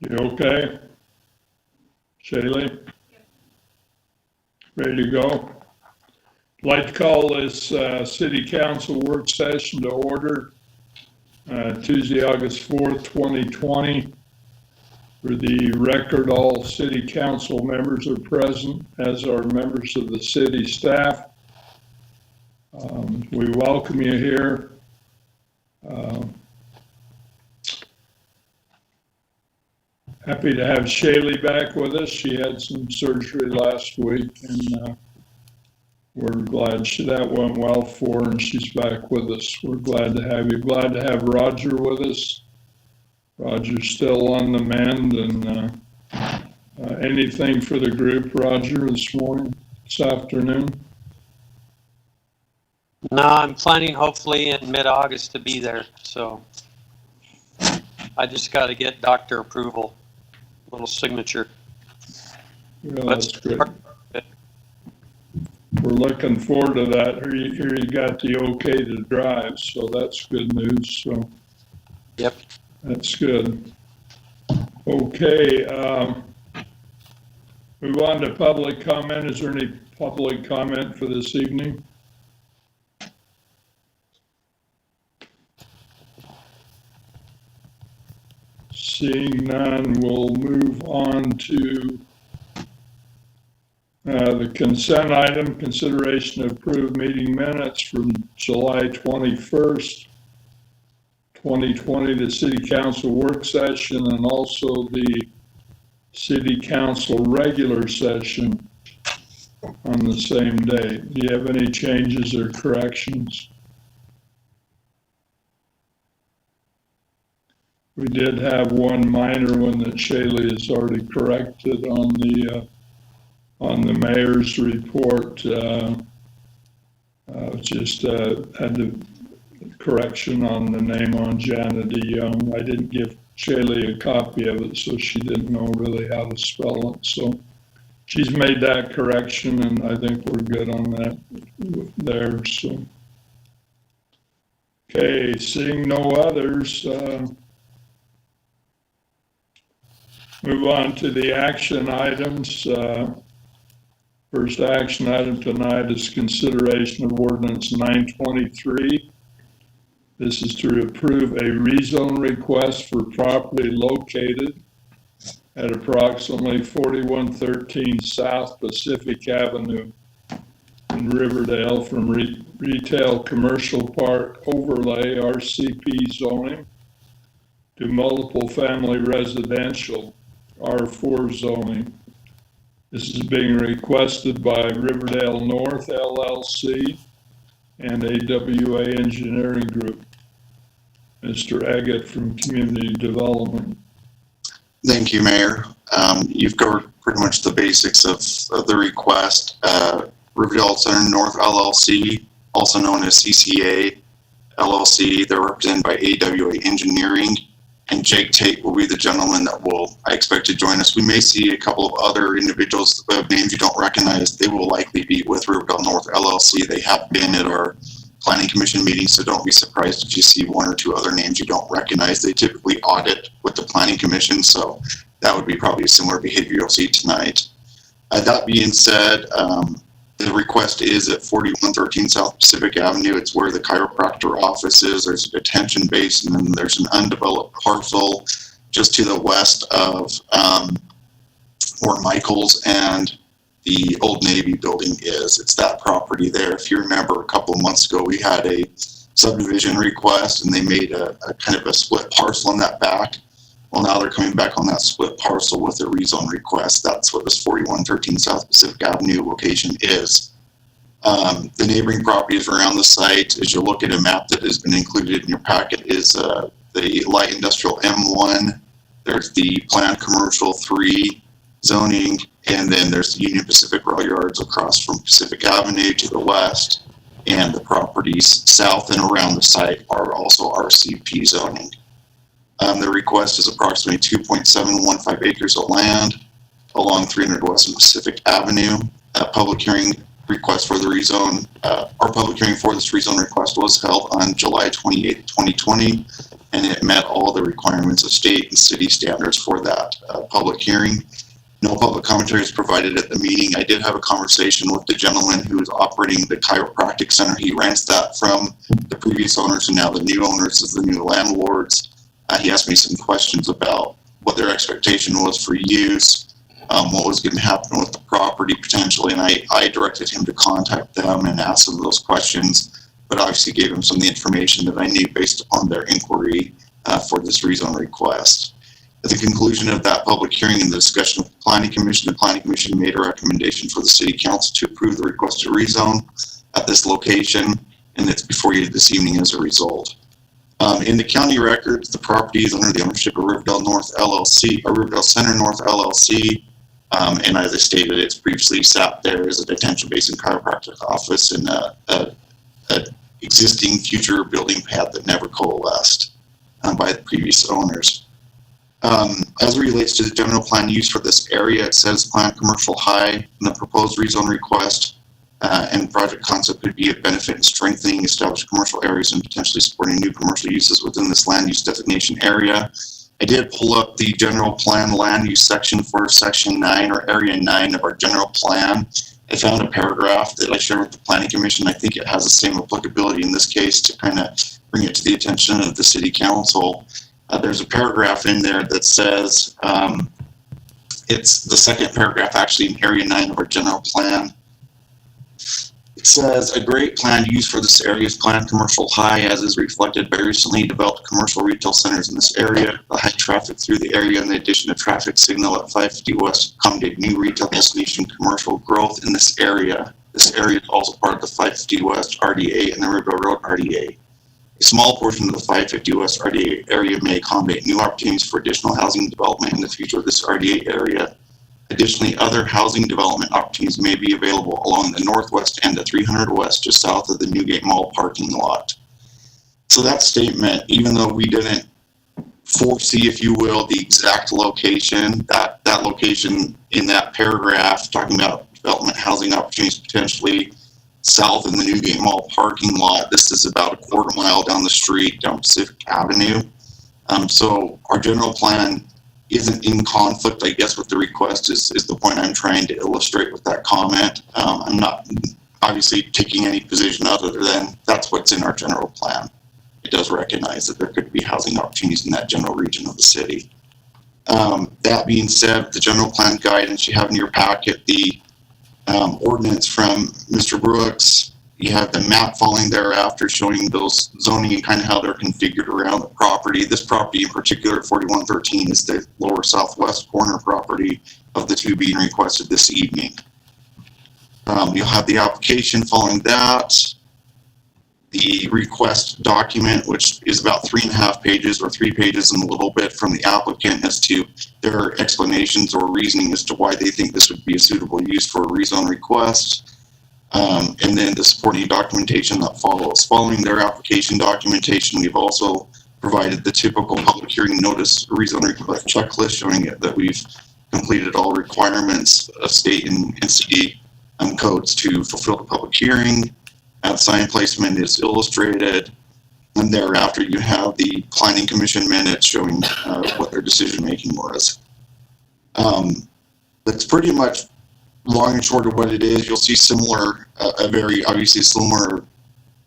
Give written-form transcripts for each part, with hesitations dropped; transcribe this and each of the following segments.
You okay? Shaylee? Ready to go? I'd like to call this City Council work session to order Tuesday, August 4th, 2020. For the record, all City Council members are present, as are members of the city staff. We welcome you here. Happy to have Shaylee back with us. She had some surgery last week, and we're glad that went well for her, and she's back with us. We're glad to have you. Glad to have Roger with us. Roger's still on the mend, and anything for the group, Roger, this afternoon? No, I'm planning hopefully in mid-August to be there, so I just got to get doctor approval, little signature. Yeah, that's good. We're looking forward to that. Here you got the okay to drive, so that's good news. So yep, that's good. Okay, move on to public comment. Is there any public comment for this evening? Seeing none, we'll move on to the consent item, consideration of approved meeting minutes from July 21st, 2020, the City Council work session, and also the City Council regular session on the same day. Do you have any changes or corrections? We did have one minor one that Shaylee has already corrected on the mayor's report. Just had the correction on the name on Janet E. Young. I didn't give Shaylee a copy of it, so she didn't know really how to spell it. So she's made that correction, and I think we're good on that there. So, okay, seeing no others, move on to the action items. First action item tonight is consideration of Ordinance 923. This is to approve a rezone request for property located at approximately 4113 South Pacific Avenue in Riverdale from retail commercial park overlay RCP zoning to multiple family residential R4 zoning. This is being requested by Riverdale North LLC and AWA Engineering Group. Mr. Agate from Community Development. Thank you, Mayor. You've covered pretty much the basics of the request. Riverdale Center North LLC, also known as CCA LLC, they're represented by AWA Engineering, and Jake Tate will be the gentleman that I expect to join us. We may see a couple of other individuals of names you don't recognize. They will likely be with Riverdale North LLC. They have been at our Planning Commission meetings, so don't be surprised if you see one or two other names you don't recognize. They typically audit with the Planning Commission, so that would be probably a similar behavior you'll see tonight. That being said, the request is at 4113 South Pacific Avenue. It's where the chiropractor office is. There's a detention basin, and there's an undeveloped parcel just to the west of where Michael's and the Old Navy building is. It's that property there. If you remember, a couple of months ago, we had a subdivision request, and they made a kind of a split parcel in that back. Well, now they're coming back on that split parcel with a rezone request. That's what this 4113 South Pacific Avenue location is. The neighboring properties around the site, as you look at a map that has been included in your packet, is the light industrial M1. There's the planned commercial 3 zoning, and then there's the Union Pacific Rail Yards across from Pacific Avenue to the west, and the properties south and around the site are also RCP zoning. The request is approximately 2.715 acres of land along 300 West and Pacific Avenue. Public hearing request for the rezone. Our public hearing for this rezone request was held on July 28th, 2020, and it met all the requirements of state and city standards for that public hearing. No public commentary is provided at the meeting. I did have a conversation with the gentleman who is operating the chiropractic center. He rents that from the previous owners, and now the new owners as the new landlords. He asked me some questions about what their expectation was for use, what was going to happen with the property potentially, and I directed him to contact them and ask them those questions, but obviously gave him some of the information that I knew based upon their inquiry for this rezone request. At the conclusion of that public hearing and the discussion with the Planning Commission, the Planning Commission made a recommendation for the City Council to approve the request to rezone at this location, and it's before you this evening as a result. In the county records, the property is under the ownership of Riverdale North LLC, or Riverdale Center North LLC, and as I stated, it's previously sat there as a detention basin chiropractic office in a existing future building pad that never coalesced by the previous owners. As it relates to the general plan use for this area, it says planned commercial high in the proposed rezone request, and project concept could be of benefit in strengthening established commercial areas and potentially supporting new commercial uses within this land use designation area. I did pull up the general plan land use section for section 9 or area 9 of our general plan. I found a paragraph that I shared with the Planning Commission. I think it has the same applicability in this case to kind of bring it to the attention of the City Council. There's a paragraph in there that says, it's the second paragraph actually in area 9 of our general plan. It says, a great planned use for this area is planned commercial high, as is reflected by recently developed commercial retail centers in this area. The high traffic through the area and the addition of traffic signal at 550 West accommodate new retail destination commercial growth in this area. This area is also part of the 550 West RDA and the Riverdale Road RDA. A small portion of the 550 West RDA area may accommodate new opportunities for additional housing development in the future of this RDA area. Additionally, other housing development opportunities may be available along the northwest end of 300 West, just south of the Newgate Mall parking lot. So that statement, even though we didn't foresee, if you will, the exact location, that location in that paragraph talking about development housing opportunities potentially south in the Newgate Mall parking lot, this is about a quarter mile down the street, down Pacific Avenue. So our general plan isn't in conflict, I guess, with the request is the point I'm trying to illustrate with that comment. I'm not obviously taking any position other than that's what's in our general plan. It does recognize that there could be housing opportunities in that general region of the city. That being said, the general plan guidance you have in your packet, the ordinance from Mr. Brooks, you have the map following thereafter showing those zoning and kind of how they're configured around the property. This property in particular, 4113, is the lower southwest corner property of the two being requested this evening. You'll have the application following that, the request document, which is about 3.5 pages or 3 pages and a little bit from the applicant as to their explanations or reasoning as to why they think this would be a suitable use for a rezone request. And then the supporting documentation that follows. Following their application documentation, we've also provided the typical public hearing notice rezone request checklist showing that we've completed all requirements of state and city codes to fulfill the public hearing. Sign placement is illustrated, and thereafter you have the Planning Commission minutes showing what their decision making was. That's pretty much long and short of what it is. You'll see similar, a very obviously similar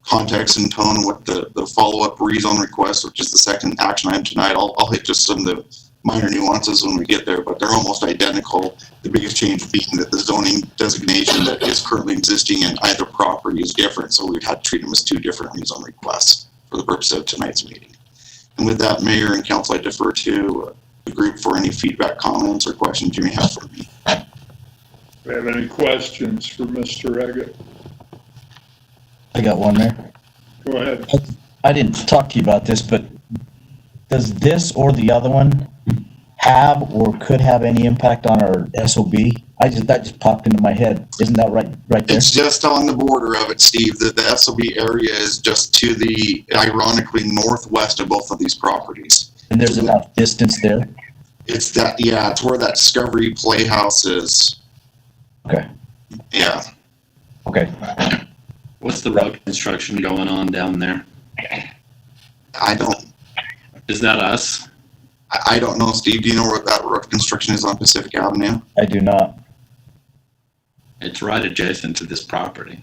context and tone with the follow-up rezone request, which is the second action item tonight. I'll hit just some of the minor nuances when we get there, but they're almost identical. The biggest change being that the zoning designation that is currently existing in either property is different, so we've had to treat them as two different rezone requests for the purpose of tonight's meeting. And with that, Mayor and Council, I defer to the group for any feedback, comments, or questions you may have for me. Do we have any questions for Mr. Reggett? I got one there. Go ahead. I didn't talk to you about this, but does this or the other one have or could have any impact on our SOB? That just popped into my head. Isn't that right there? It's just on the border of it, Steve. The SOB area is just to the, ironically, northwest of both of these properties. And there's enough distance there? It's that, yeah, it's where that Discovery Playhouse is. Okay. Yeah. Okay. What's the road construction going on down there? I don't, Is that us? I don't know, Steve, do you know where that road construction is on Pacific Avenue? I do not. It's right adjacent to this property.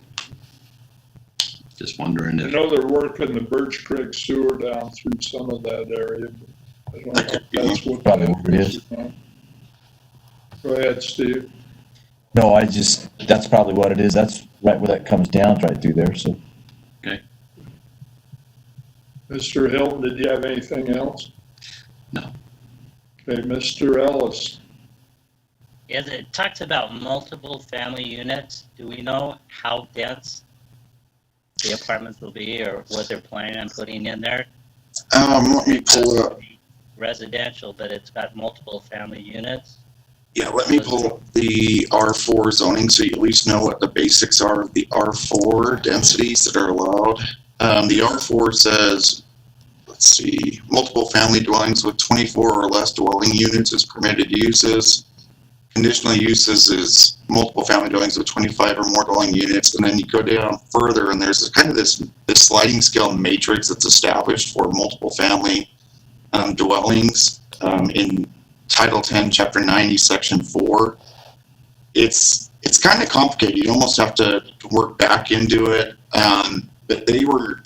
Just wondering I if, know they're working the Birch Creek sewer down through some of that area, but I don't know if that's what. Probably what it is. Go ahead, Steve. No, that's probably what it is. That's right where that comes down, it's right through there, so. Mr. Hilton, did you have anything else? No. Okay, Mr. Ellis. Yes, it talks about multiple family units. Do we know how dense the apartments will be or what they're planning on putting in there? Let me pull up, Residential, but it's got multiple family units. yeah, let me pull up the R4 zoning so you at least know what the basics are of the R4 densities that are allowed. The R4 says, let's see, multiple family dwellings with 24 or less dwelling units is permitted uses. Conditional uses is multiple family dwellings with 25 or more dwelling units, and then you go down further and there's kind of this sliding scale matrix that's established for multiple family dwellings in Title 10, Chapter 90, Section 4. It's kind of complicated. You almost have to work back into it. But they were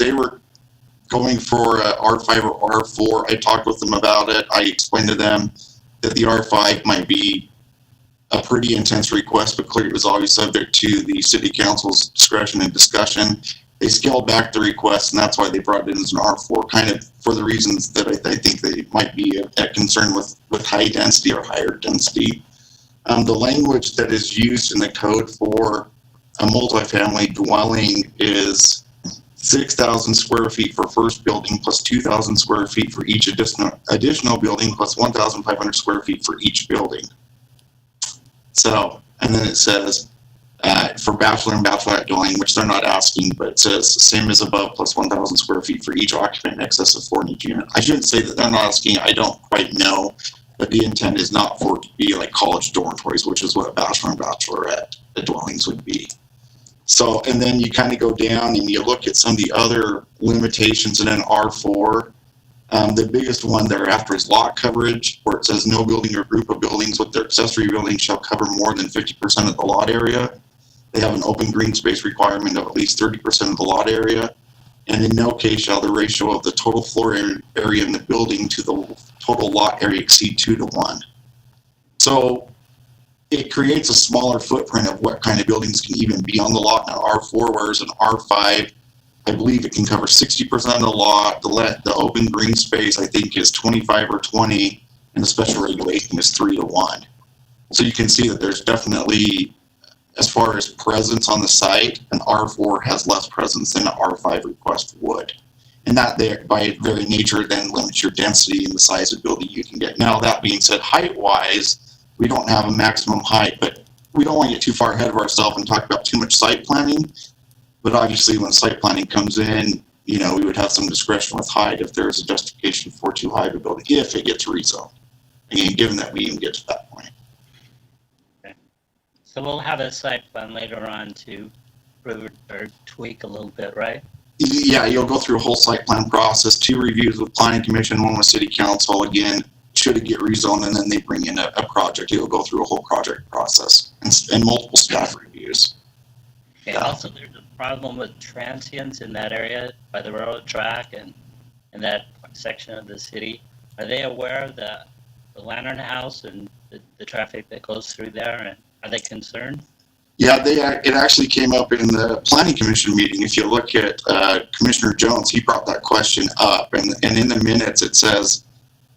going for R5 or R4. I talked with them about it. I explained to them that the R5 might be a pretty intense request, but clearly it was always subject to the city council's discretion and discussion. They scaled back the request, and that's why they brought it in as an R4, kind of for the reasons that I think they might be at concern with high density or higher density. The language that is used in the code for a multifamily dwelling is 6,000 square feet for first building plus 2,000 square feet for each additional building plus 1,500 square feet for each building. So, and then it says for bachelor and bachelorette dwelling, which they're not asking, but it says same as above plus 1,000 square feet for each occupant in excess of 4 in each unit. I shouldn't say that they're not asking. I don't quite know, but the intent is not for it to be like college dormitories, which is what a bachelor and bachelorette dwellings would be. So, and then you kind of go down and you look at some of the other limitations in an R4. The biggest one thereafter is lot coverage, where it says no building or group of buildings with their accessory building shall cover more than 50% of the lot area. They have an open green space requirement of at least 30% of the lot area. And in no case shall the ratio of the total floor area in the building to the total lot area exceed 2 to 1. So it creates a smaller footprint of what kind of buildings can even be on the lot in an R4, whereas an R5, I believe it can cover 60% of the lot. The open green space, I think, is 25 or 20, and the special regulation is 3 to 1. So you can see that there's definitely, as far as presence on the site, an R4 has less presence than an R5 request would. And that, there, by very nature, then limits your density and the size of building you can get. Now, that being said, height-wise, we don't have a maximum height, but we don't want to get too far ahead of ourselves and talk about too much site planning. But obviously, when site planning comes in, you know, we would have some discretion with height if there is a justification for too high of a building, if it gets rezoned. Again, given that we even get to that point. So we'll have a site plan later on to improve or tweak a little bit, right? Yeah, you'll go through a whole site plan process, 2 reviews with planning commission, 1 with city council. Again, should it get rezoned, and then they bring in a project, you'll go through a whole project process and multiple staff reviews. Okay, also there's a problem with transients in that area by the railroad track and in that section of the city. Are they aware of the Lantern House and the traffic that goes through there, and are they concerned? Yeah, it actually came up in the planning commission meeting. If you look at Commissioner Jones, he brought that question up, and in the minutes it says,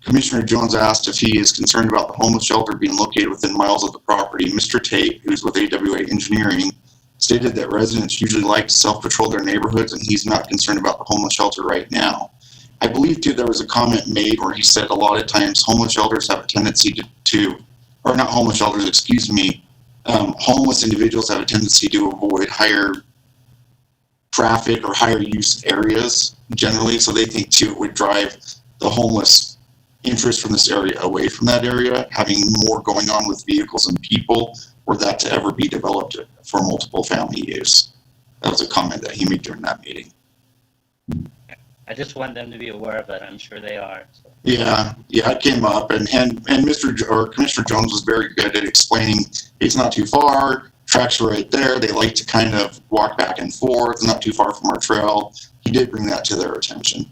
Commissioner Jones asked if he is concerned about the homeless shelter being located within miles of the property. Mr. Tate, who's with AWA Engineering, stated that residents usually like to self-patrol their neighborhoods, and he's not concerned about the homeless shelter right now. I believe, too, there was a comment made where he said a lot of times homeless shelters have a tendency or not homeless shelters, excuse me, homeless individuals have a tendency to avoid higher traffic or higher use areas generally, so they think, too, it would drive the homeless interest from this area away from that area, having more going on with vehicles and people, were that to ever be developed for multiple family use. That was a comment that he made during that meeting. I just want them to be aware of it. I'm sure they are. So. Yeah, it came up, and Commissioner Jones was very good at explaining it's not too far, tracks are right there. They like to kind of walk back and forth, not too far from our trail. He did bring that to their attention.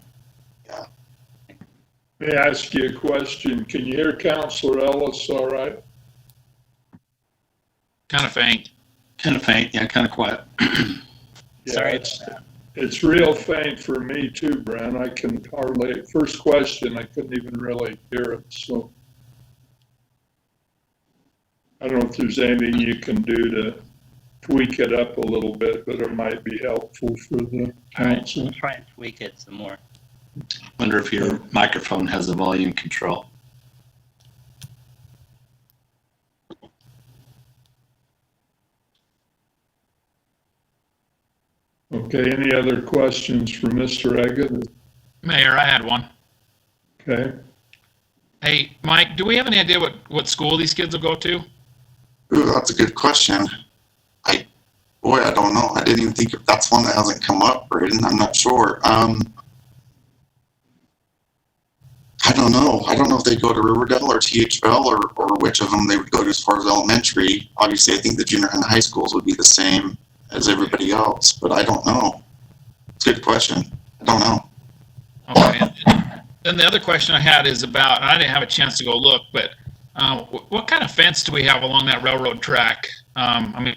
May I ask you a question? Can you hear Counselor Ellis all right? Kind of faint. Kind of faint, yeah, kind of quiet. Yeah, Sorry. It's real faint for me too, Brent. I can hardly, first question, I couldn't even really hear it, so. I don't know if there's anything you can do to tweak it up a little bit, but it might be helpful for the council. Try and tweak it some more. Wonder if your microphone has the volume control. Okay, any other questions for Mr. Eggett? Mayor, I had one. Okay, Hey, Mike, do we have any idea what school these kids will go to? Ooh, that's a good question. I don't know. I didn't even think if that's one that hasn't come up, Braden. I'm not sure. I don't know. I don't know if they go to Riverdale or THL or which of them they would go to as far as elementary. Obviously, I think the junior and high schools would be the same as everybody else, but I don't know. It's a good question. I don't know. Okay. Then the other question I had is about, and I didn't have a chance to go look, but what kind of fence do we have along that railroad track? I mean,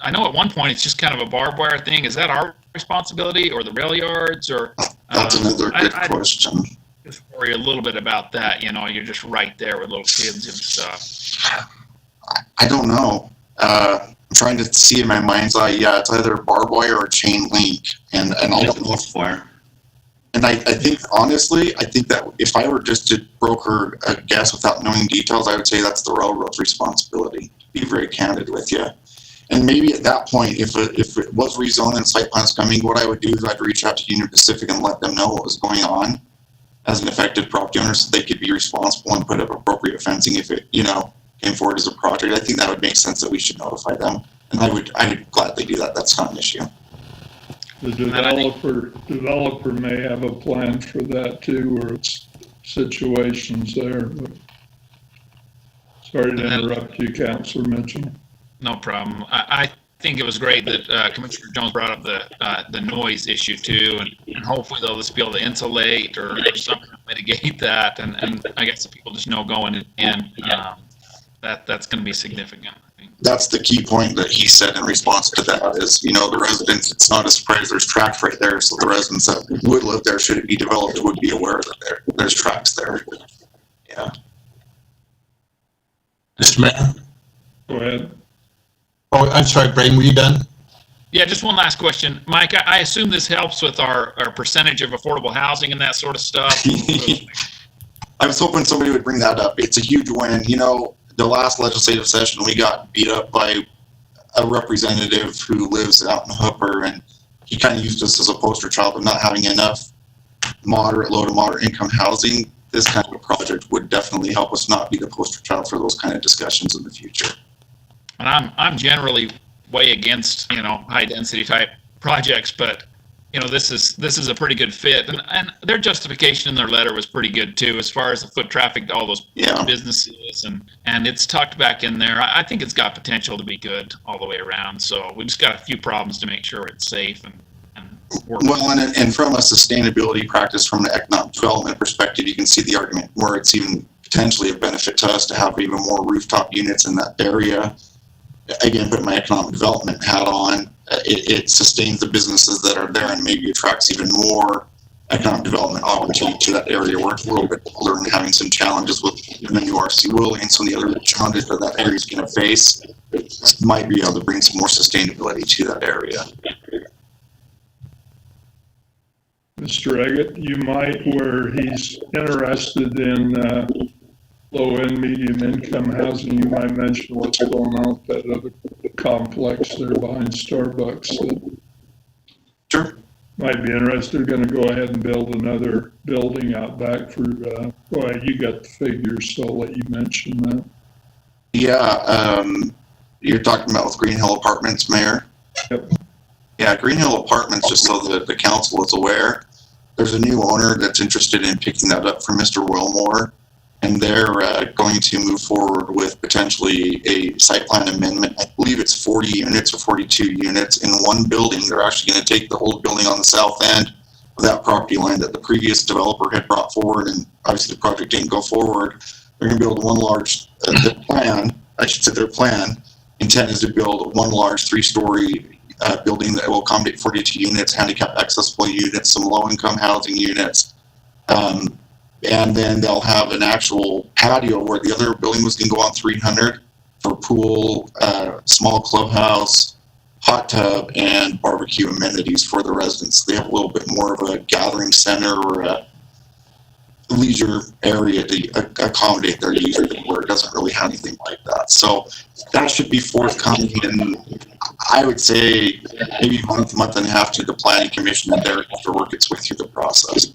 I know at one point it's just kind of a barbed wire thing. Is that our responsibility or the rail yards or? That's another good question. Just worry a little bit about that. You know, you're just right there with little kids and stuff. I don't know. I'm trying to see in my mind's eye. Yeah, it's either barbed wire or chain link, and I don't know if Wire. And I think, honestly, I think that if I were just to broker a guess without knowing details, I would say that's the railroad's responsibility, to be very candid with you. And maybe at that point, if it was rezoned and site plans coming, what I would do is I'd reach out to Union Pacific and let them know what was going on as an affected property owner so they could be responsible and put up appropriate fencing if it, came forward as a project. I think that would make sense that we should notify them. And I would gladly do that. That's not an issue. the developer may have a plan for that too, or it's situations there. But sorry to interrupt you, Councilor Mitchell. No problem. I think it was great that Commissioner Jones brought up the noise issue too, and hopefully they'll just be able to insulate or something to mitigate that. And I guess the people just know going in, that's going to be significant. I think. That's the key point that he said in response to that is, the residents, it's not a surprise, there's tracks right there. So the residents that would live there, should it be developed, would be aware that there's tracks there. Yeah. Mr. Mayor? Go ahead. Oh, I'm sorry, Braden, were you done? Yeah, just one last question. Mike, I assume this helps with our percentage of affordable housing and that sort of stuff. I was hoping somebody would bring that up. It's a huge win. The last legislative session, we got beat up by a representative who lives out in Hooper, and he kind of used us as a poster child of not having enough low to moderate income housing. This kind of a project would definitely help us not be the poster child for those kind of discussions in the future. And I'm generally way against, high density type projects, but this is a pretty good fit, and their justification in their letter was pretty good too, as far as the foot traffic to all those businesses, and it's tucked back in there. I think it's got potential to be good all the way around. So we just got a few problems to make sure it's safe and work. Well, and from a sustainability practice, from an economic development perspective, you can see the argument where it's even potentially a benefit to us to have even more rooftop units in that area. Again, put my economic development hat on. It sustains the businesses that are there and maybe attracts even more economic development opportunity to that area where it's a little bit older and having some challenges with the new RC ruling. Some of the other challenges that area is going to face might be able to bring some more sustainability to that area. Mr. Eggett, you might, where he's interested in low-end, medium-income housing, you might mention what's going on with that other complex there behind Starbucks that Sure. might be interested. They're going to go ahead and build another building out back for, well, you got the figures, so I'll let you mention that. Yeah, you're talking about with Green Hill Apartments, Mayor? Yep. Yeah, Green Hill Apartments, just so that the council is aware, there's a new owner that's interested in picking that up from Mr. Wilmore, and they're going to move forward with potentially a site plan amendment. I believe it's 40 units or 42 units in one building. They're actually going to take the whole building on the south end of that property line that the previous developer had brought forward, and obviously the project didn't go forward. They're going to build one large, their plan intent is to build one large 3-story building that will accommodate 42 units, handicap accessible units, some low-income housing units, and then they'll have an actual patio where the other building was going to go on 300 for pool, small clubhouse, hot tub, and barbecue amenities for the residents. They have a little bit more of a gathering center or a leisure area to accommodate their users where it doesn't really have anything like that. So that should be forthcoming in, I would say, maybe a month and a half to the planning commission, and there to work its way through the process.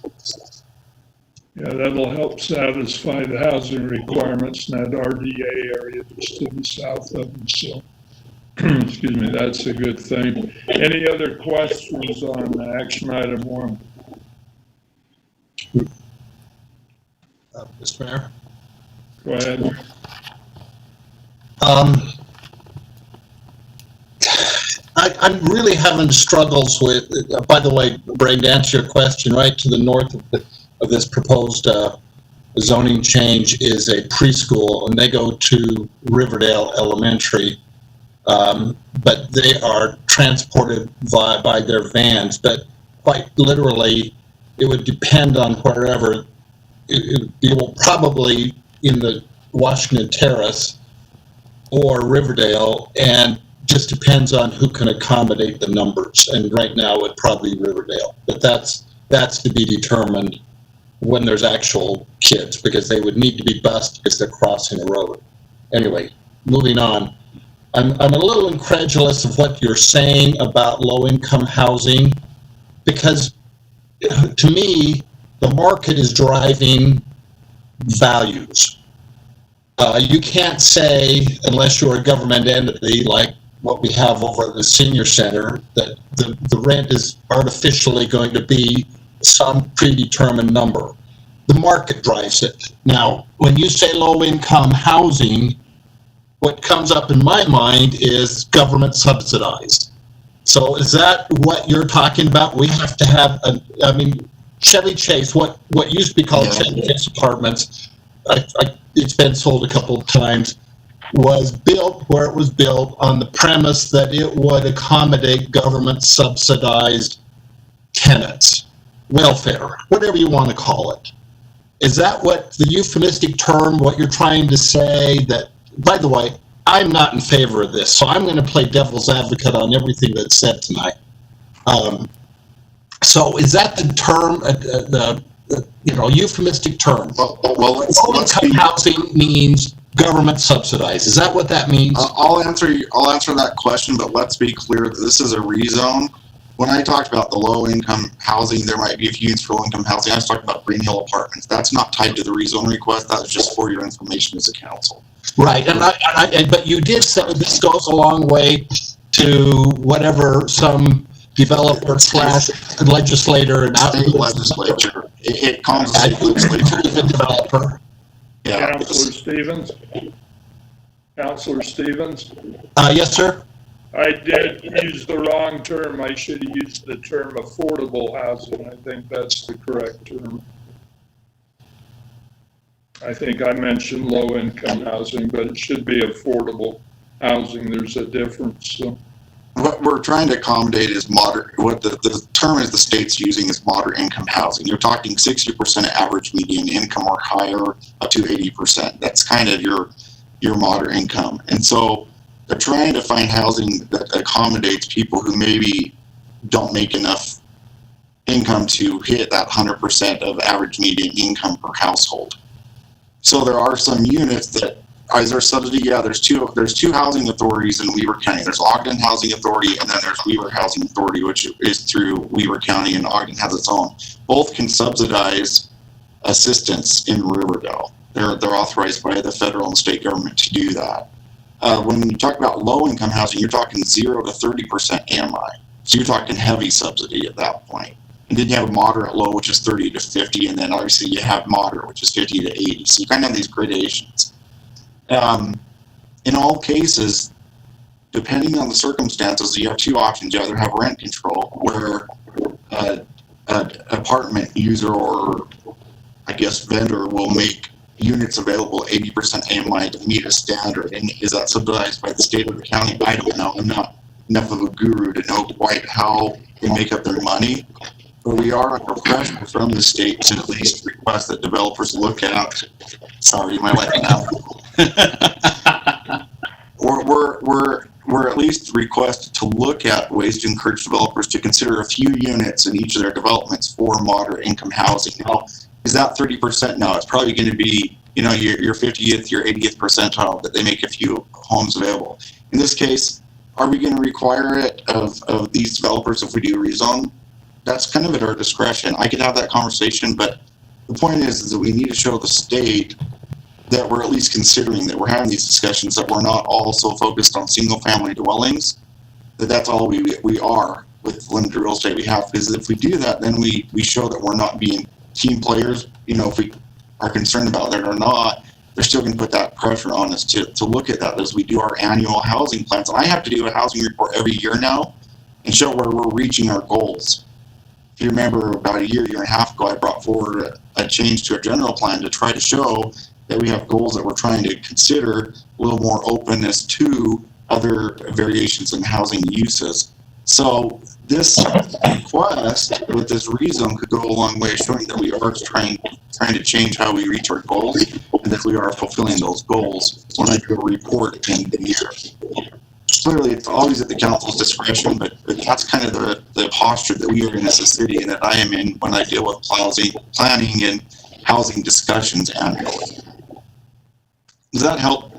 Yeah, that'll help satisfy the housing requirements in that RDA area just to the south of them. So, excuse me, that's a good thing. Any other questions on action item 1? Mr. Mayor? Go ahead. I'm really having struggles with, by the way, Brain, to answer your question, right to the north of this proposed zoning change is a preschool, and they go to Riverdale Elementary, but they are transported by their vans, but quite literally, it would depend on wherever. It will probably in the Washington Terrace or Riverdale, and just depends on who can accommodate the numbers. And right now, it probably Riverdale, but that's to be determined when there's actual kids, because they would need to be bused because they're crossing a road. Anyway, moving on. I'm a little incredulous of what you're saying about low-income housing, because to me, the market is driving values. You can't say, unless you're a government entity like what we have over at the senior center, that the rent is artificially going to be some predetermined number. The market drives it. Now, when you say low-income housing, what comes up in my mind is government subsidized. So is that what you're talking about? We have to have, Chevy Chase, what used to be called Chevy Chase Apartments, it's been sold a couple of times, was built where it was built on the premise that it would accommodate government subsidized tenants, welfare, whatever you want to call it. Is that what the euphemistic term, what you're trying to say? That, by the way, I'm not in favor of this, so I'm going to play devil's advocate on everything that's said tonight. So is that the term, euphemistic term? Well, low-income housing means government subsidized. Is that what that means? I'll answer that question, but let's be clear that this is a rezone. When I talked about the low-income housing, there might be a few units for low-income housing. I was talking about Green Hill Apartments. That's not tied to the rezone request. That was just for your information as a council. Right, but you did say this goes a long way to whatever some developer / legislator and state legislature. It comes to state legislature. Developer. Yeah. Councilor Stevens? Yes, sir. I did use the wrong term. I should have used the term affordable housing. I think that's the correct term. I think I mentioned low-income housing, but it should be affordable housing. There's a difference. So. What we're trying to accommodate is moderate. What the term is the state's using is moderate income housing. You're talking 60% average median income or higher, up to 80%. That's kind of your moderate income. And so they're trying to find housing that accommodates people who maybe don't make enough income to hit that 100% of average median income per household. So there are some units that, is there subsidy? Yeah, there's two housing authorities in Weaver County. There's Ogden Housing Authority, and then there's Weaver Housing Authority, which is through Weaver County, and Ogden has its own. Both can subsidize assistance in Riverdale. They're authorized by the federal and state government to do that. When you talk about low-income housing, you're talking 0 to 30% AMI. So you're talking heavy subsidy at that point. And then you have a moderate low, which is 30 to 50, and then obviously you have moderate, which is 50 to 80. So you kind of have these gradations. In all cases, depending on the circumstances, you have two options. You either have rent control, where an apartment user or, I guess, vendor will make units available 80% AMI to meet a standard. And is that subsidized by the state or the county? I don't know. I'm not enough of a guru to know quite how they make up their money. But we are under pressure from the state to at least request that developers look at. Sorry, my lighting now. We're at least requested to look at ways to encourage developers to consider a few units in each of their developments for moderate income housing. Now, is that 30%? No, it's probably going to be, your 50th, your 80th percentile that they make a few homes available. In this case, are we going to require it of these developers if we do rezone? That's kind of at our discretion. I could have that conversation, but the point is that we need to show the state that we're at least considering that we're having these discussions, that we're not all so focused on single family dwellings, that's all we are with limited real estate we have. Because if we do that, then we show that we're not being team players. If we are concerned about that or not, they're still going to put that pressure on us to look at that as we do our annual housing plans. I have to do a housing report every year now and show where we're reaching our goals. If you remember, about a year and a half ago, I brought forward a change to our general plan to try to show that we have goals that we're trying to consider a little more openness to other variations in housing uses. So this request with this rezone could go a long way, showing that we are trying to change how we reach our goals and that we are fulfilling those goals when I do a report at the end of the year. Clearly, it's always at the council's discretion, but that's kind of the posture that we are in as a city and that I am in when I deal with planning and housing discussions annually. Does that help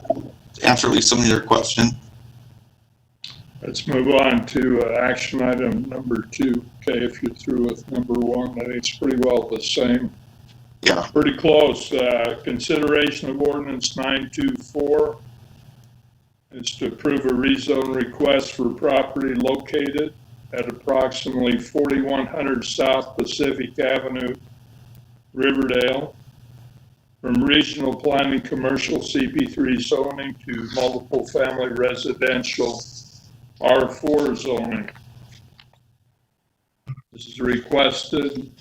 answer at least some of your question? Let's move on to action item number 2. Okay, if you're through with number 1, I think it's pretty well the same. Yeah. Pretty close. Consideration of Ordinance 924 is to approve a rezone request for property located at approximately 4100 South Pacific Avenue, Riverdale, from regional planning commercial CP3 zoning to multiple family residential R4 zoning. This is requested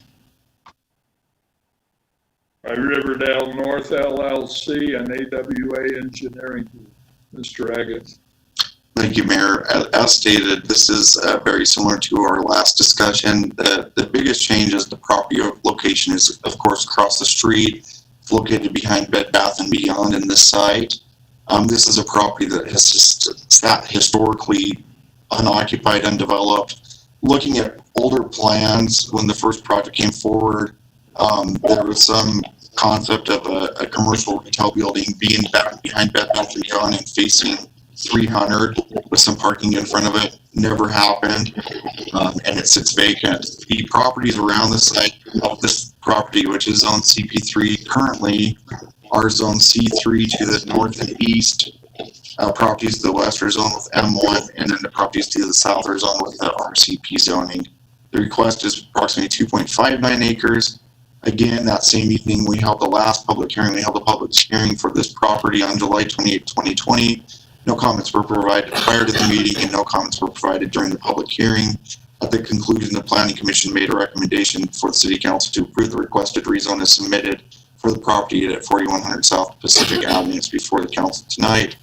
by Riverdale North LLC and AWA Engineering Group. Mr. Agate. Thank you, Mayor. As stated, this is very similar to our last discussion. The biggest change is the property location is, of course, across the street. It's located behind Bed Bath & Beyond in this site. This is a property that has just sat historically unoccupied, undeveloped. Looking at older plans, when the first project came forward, there was some concept of a commercial retail building being back behind Bed Bath & Beyond and facing 300 with some parking in front of it. Never happened, and it sits vacant. The properties around the site of this property, which is on CP3 currently, are zone C3 to the north and east. Properties to the west are zoned with M1, and then the properties to the south are zoned with the RCP zoning. The request is approximately 2.59 acres. Again, that same evening, we held the last public hearing. We held a public hearing for this property on July 28, 2020. No comments were provided prior to the meeting, and no comments were provided during the public hearing. At the conclusion, the Planning Commission made a recommendation for the City Council to approve the requested rezone as submitted for the property at 4100 South Pacific Avenue. It's before the council tonight.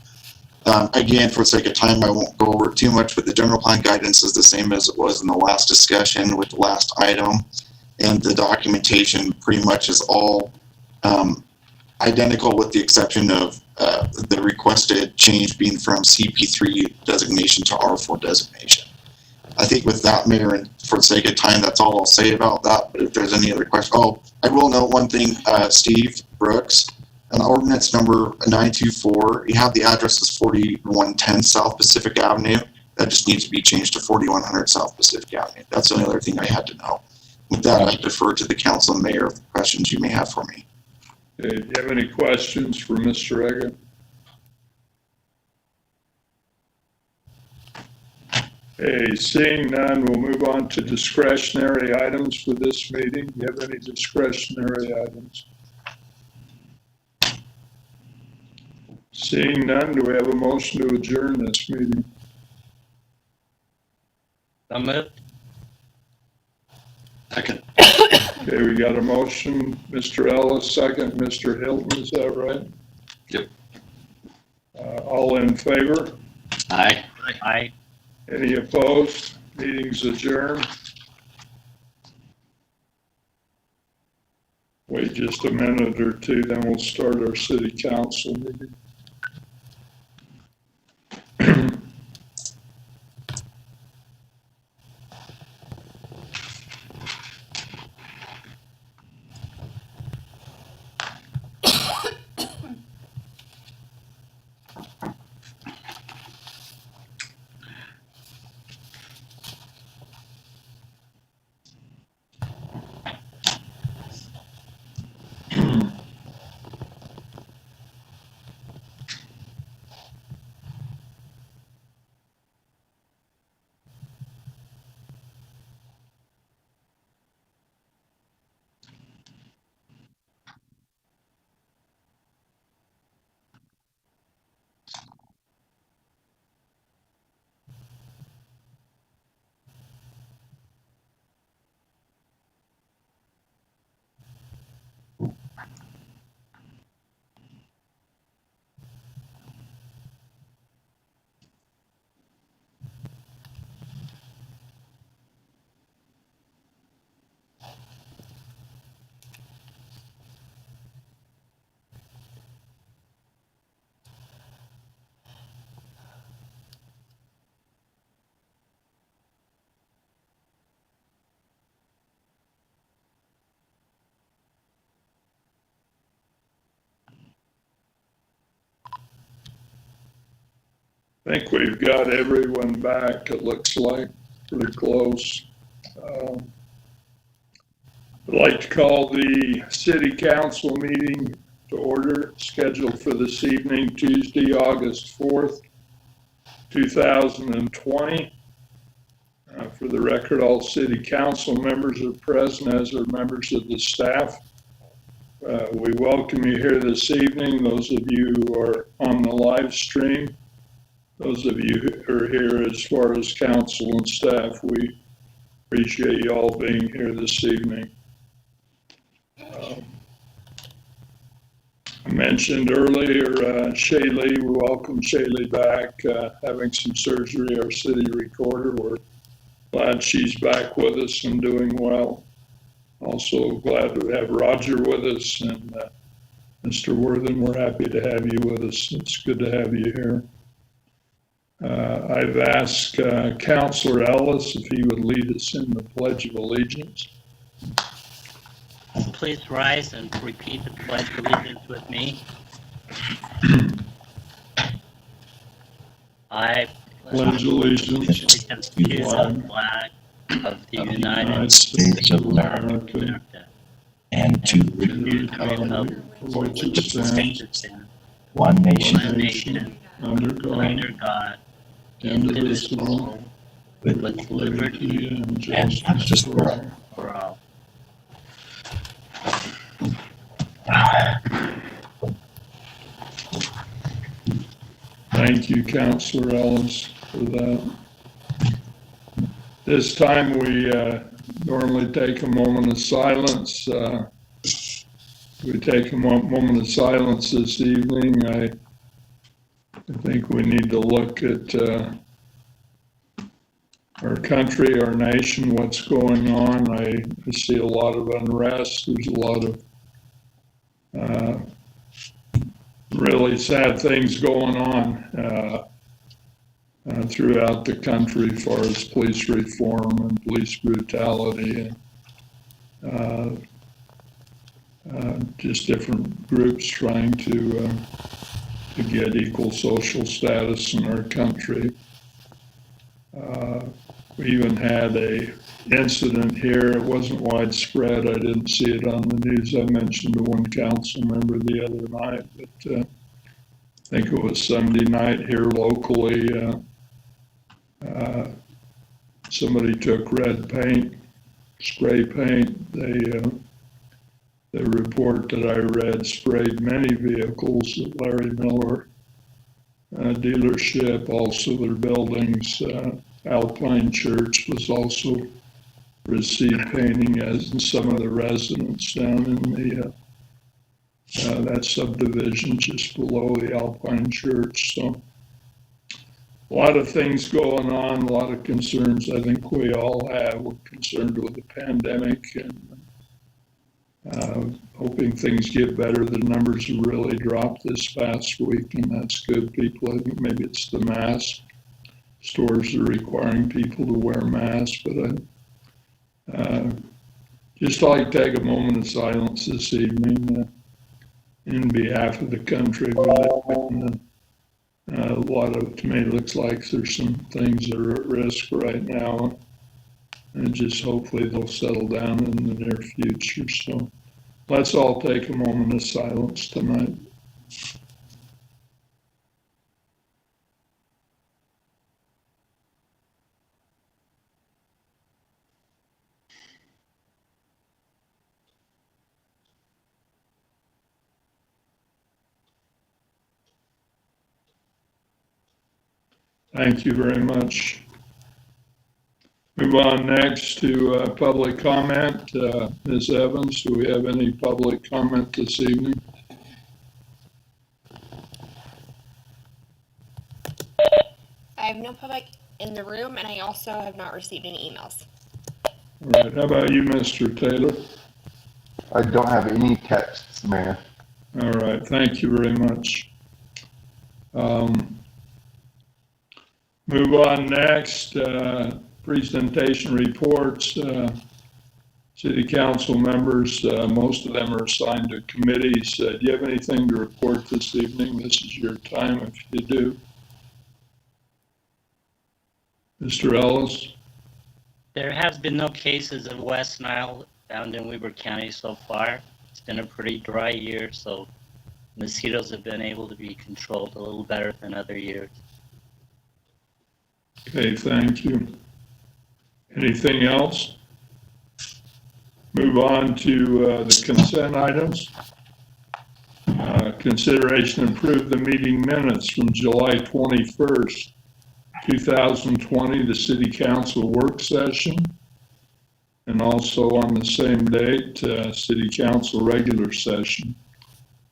Again, for the sake of time, I won't go over it too much, but the general plan guidance is the same as it was in the last discussion with the last item. And the documentation pretty much is all identical with the exception of the requested change being from CP3 designation to R4 designation. I think with that, Mayor, and for the sake of time, that's all I'll say about that. But if there's any other questions, I will note one thing, Steve Brooks, an ordinance number 924, you have the address as 4110 South Pacific Avenue. That just needs to be changed to 4100 South Pacific Avenue. That's the only other thing I had to know. With that, I defer to the council and mayor for questions you may have for me. Okay, do you have any questions for Mr. Agate? Okay, seeing none, we'll move on to discretionary items for this meeting. Do you have any discretionary items? Seeing none, do we have a motion to adjourn this meeting? So moved. Second. Okay, we got a motion, Mr. Ellis, second, Mr. Hilton, is that right? Yep. All in favor? Aye. Aye. Any opposed? Meeting's adjourned. Wait just a minute or two, then we'll start our city council meeting. I think we've got everyone back, it looks like, pretty close. I'd like to call the city council meeting to order, scheduled for this evening, Tuesday, August 4th, 2020. For the record, all city council members are present, as are members of the staff. We welcome you here this evening, those of you who are on the live stream. Those of you who are here as far as council and staff, we appreciate you all being here this evening. I mentioned earlier, Shaylee, we welcome Shaylee back, having some surgery, our city recorder. We're glad she's back with us and doing well. Also glad to have Roger with us, and Mr. Worthen, we're happy to have you with us. It's good to have you here. I've asked Councilor Ellis if he would lead us in the Pledge of Allegiance. Please rise and repeat the pledge of allegiance with me. I Pledge allegiance to the flag of the United States of America States and to and to the republic for which it which stands, stands one nation one nation, under God, under God, indivisible, with with liberty and and justice justice for for all. for all. Thank you, Councilor Ellis, for that. This time we normally take a moment of silence. We take a moment of silence this evening. I think we need to look at our country, our nation, what's going on. I see a lot of unrest. There's a lot of really sad things going on throughout the country as far as police reform and police brutality and just different groups trying to get equal social status in our country. We even had a incident here. It wasn't widespread. I didn't see it on the news. I mentioned to one council member the other night, but I think it was Sunday night here locally. somebody took red paint, spray paint. The report that I read sprayed many vehicles at Larry Miller dealership, also their buildings. Alpine Church was also received painting, as in some of the residents down in the that subdivision just below the Alpine Church. So a lot of things going on, a lot of concerns I think we all have. We're concerned with the pandemic and hoping things get better. The numbers have really dropped this past week, and that's good. People, I think maybe it's the mask. Stores are requiring people to wear masks, but I just like to take a moment of silence this evening in behalf of the country we live in. A lot of, to me, it looks like there's some things that are at risk right now, and just hopefully they'll settle down in the near future. So let's all take a moment of silence tonight. Thank you very much. Move on next to public comment. Ms. Evans, do we have any public comment this evening? I have no public in the room, and I also have not received any emails. All right, how about you, Mr. Taylor? I don't have any texts, Mayor. All right, thank you very much. Move on next, presentation reports. City council members, most of them are assigned to committees. Do you have anything to report this evening? This is your time if you do. Mr. Ellis? There has been no cases of West Nile found in Weber County so far. It's been a pretty dry year, so mosquitoes have been able to be controlled a little better than other years. Okay, thank you. Anything else? Move on to the consent items. Consideration to approve the meeting minutes from July 21st, 2020, the City Council work session, and also on the same date, City Council regular session.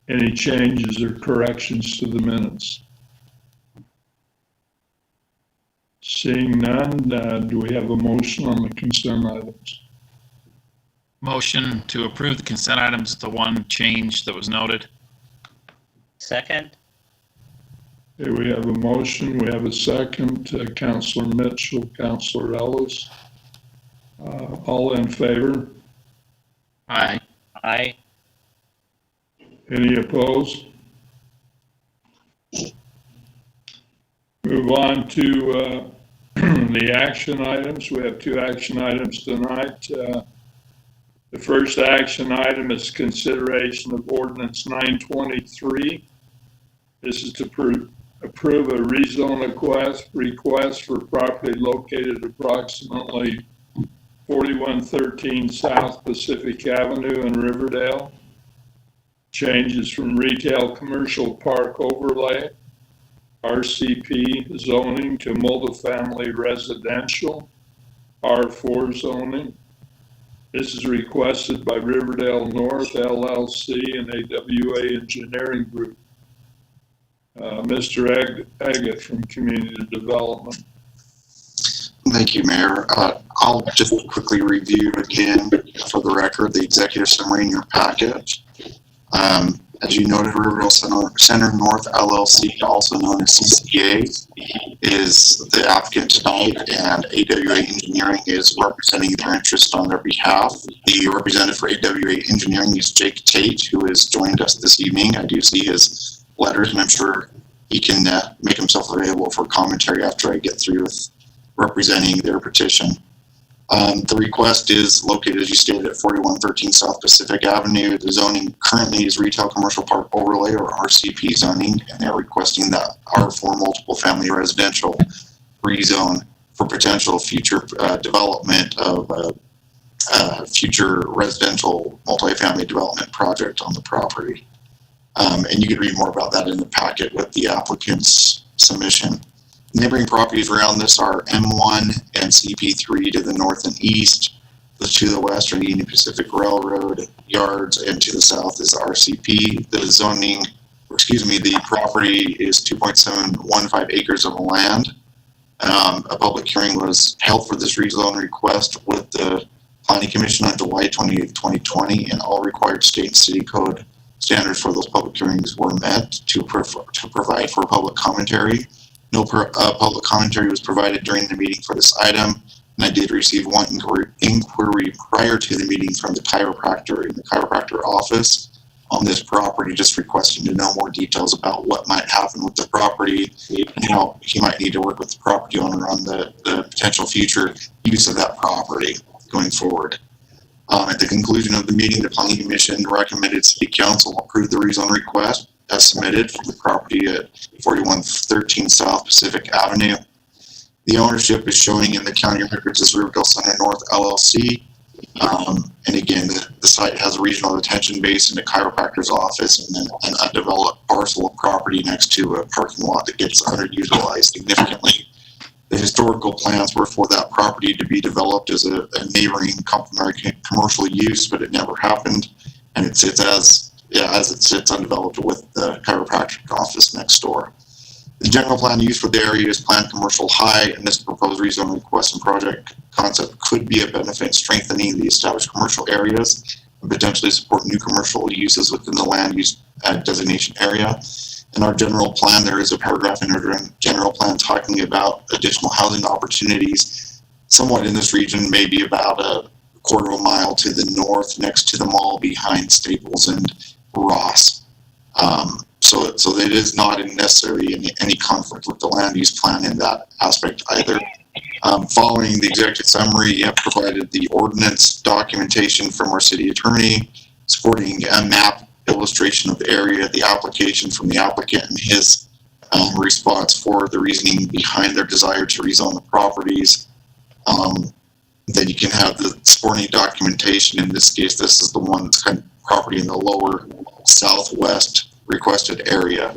Any changes or corrections to the minutes? Seeing none, do we have a motion on the consent items? Motion to approve the consent items, the one change that was noted. Second, Okay, we have a motion, we have a second. Councilor Mitchell, Councilor Ellis. All in favor? Aye. aye. Any opposed? Move on to the action items. We have two action items tonight. The first action item is consideration of Ordinance 923. This is to approve a rezone request for property located approximately 4113 South Pacific Avenue in Riverdale. Changes from retail commercial park overlay, RCP zoning, to multifamily residential, R4 zoning. This is requested by Riverdale North LLC and AWA Engineering Group. Mr. Agate from Community Development. Thank you, Mayor. I'll just quickly review again for the record the executive summary in your packet. As you noted, Riverdale Center North LLC, also known as CCA, is the applicant tonight, and AWA Engineering is representing their interest on their behalf. The representative for AWA Engineering is Jake Tate, who has joined us this evening. I do see his letters, and I'm sure he can make himself available for commentary after I get through with representing their petition. The request is located, as you stated, at 4113 South Pacific Avenue. The zoning currently is retail commercial park overlay, or RCP zoning, and they're requesting the R4 multiple family residential rezone. for potential future development of future residential multifamily development project on the property. And you can read more about that in the packet with the applicant's submission. Neighboring properties around this are M1 and CP3 to the north and east. The to the west are Union Pacific Railroad yards, and to the south is RCP. The property is 2.715 acres of land. A public hearing was held for this rezone request with the Planning Commission on July 28, 2020, and all required state and city code standards for those public hearings were met to provide for public commentary. No public commentary was provided during the meeting for this item, and I did receive one inquiry prior to the meeting from the chiropractor in the chiropractor office on this property, just requesting to know more details about what might happen with the property. You know, he might need to work with the property owner on the potential future use of that property going forward. At the conclusion of the meeting, the Planning Commission recommended City Council approve the rezone request as submitted for the property at 4113 South Pacific Avenue. The ownership is showing in the county records as Riverdale Center North LLC. And again, the site has a regional detention base and a chiropractor's office, and then an undeveloped parcel of property next to a parking lot that gets underutilized significantly. The historical plans were for that property to be developed as a neighboring complementary commercial use, but it never happened. And it sits as it sits undeveloped with the chiropractic office next door. The general plan use for the area is planned commercial high, and this proposed rezone request and project concept could be a benefit in strengthening the established commercial areas and potentially support new commercial uses within the land use designation area. In our general plan, there is a paragraph in our general plan talking about additional housing opportunities, somewhat in this region, maybe about a quarter of a mile to the north next to the mall behind Staples and Ross. So it is not necessarily any conflict with the land use plan in that aspect either. Following the executive summary, you have provided the ordinance documentation from our city attorney supporting a map illustration of the area, the application from the applicant and his response for the reasoning behind their desire to rezone the properties. Then you can have the supporting documentation. In this case, this is the one that's kind of property in the lower southwest requested area.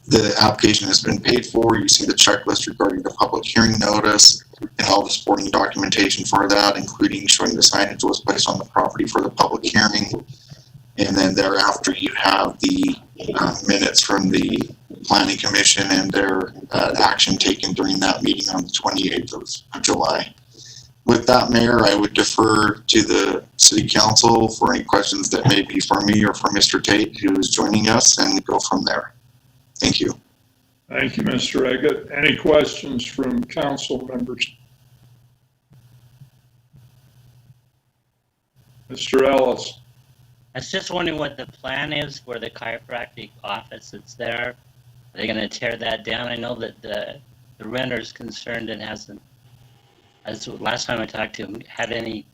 The application has been paid for. You see the checklist regarding the public hearing notice and all the supporting documentation for that, including showing the signage was placed on the property for the public hearing. And then thereafter, you have the minutes from the Planning Commission and their action taken during that meeting on the 28th of July. With that, Mayor, I would defer to the City Council for any questions that may be for me or for Mr. Tate, who is joining us, and go from there. Thank you. Thank you, Mr. Eggett. Any questions from council members? Mr. Ellis. I was just wondering what the plan is for the chiropractic office that's there. Are they going to tear that down? I know that the renter's concerned and hasn't, as last time I talked to him, had any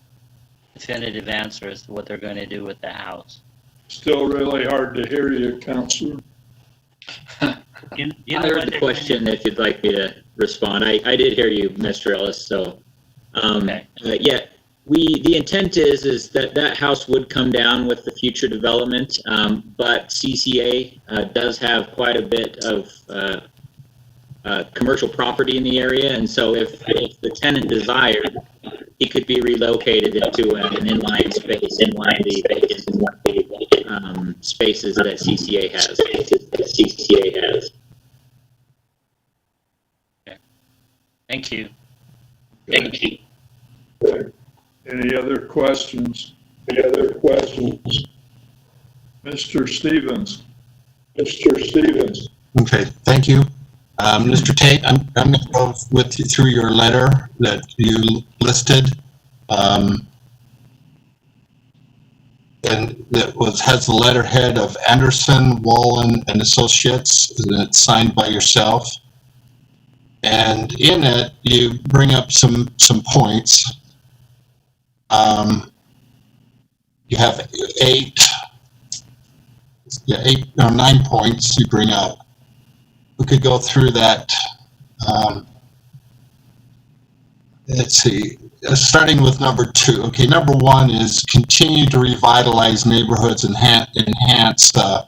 definitive answer as to what they're going to do with the house. Still really hard to hear you, Councilor. I heard the question if you'd like me to respond. I did hear you, Mr. Ellis, so Okay. yeah, the intent is that house would come down with the future development, but CCA does have quite a bit of commercial property in the area, and so if the tenant desired, he could be relocated into an inline space in one of the spaces that CCA has. Okay. Thank you. Thank you. Any other questions? Mr. Stevens. Okay, thank you. Mr. Tate, I'm going to go with you through your letter that you listed. And that has the letterhead of Anderson, Wallen, and Associates, and it's signed by yourself. And in it, you bring up some points. You have 8 or 9 points you bring up. We could go through that Let's see, starting with number 2. Okay, number 1 is continue to revitalize neighborhoods and enhance the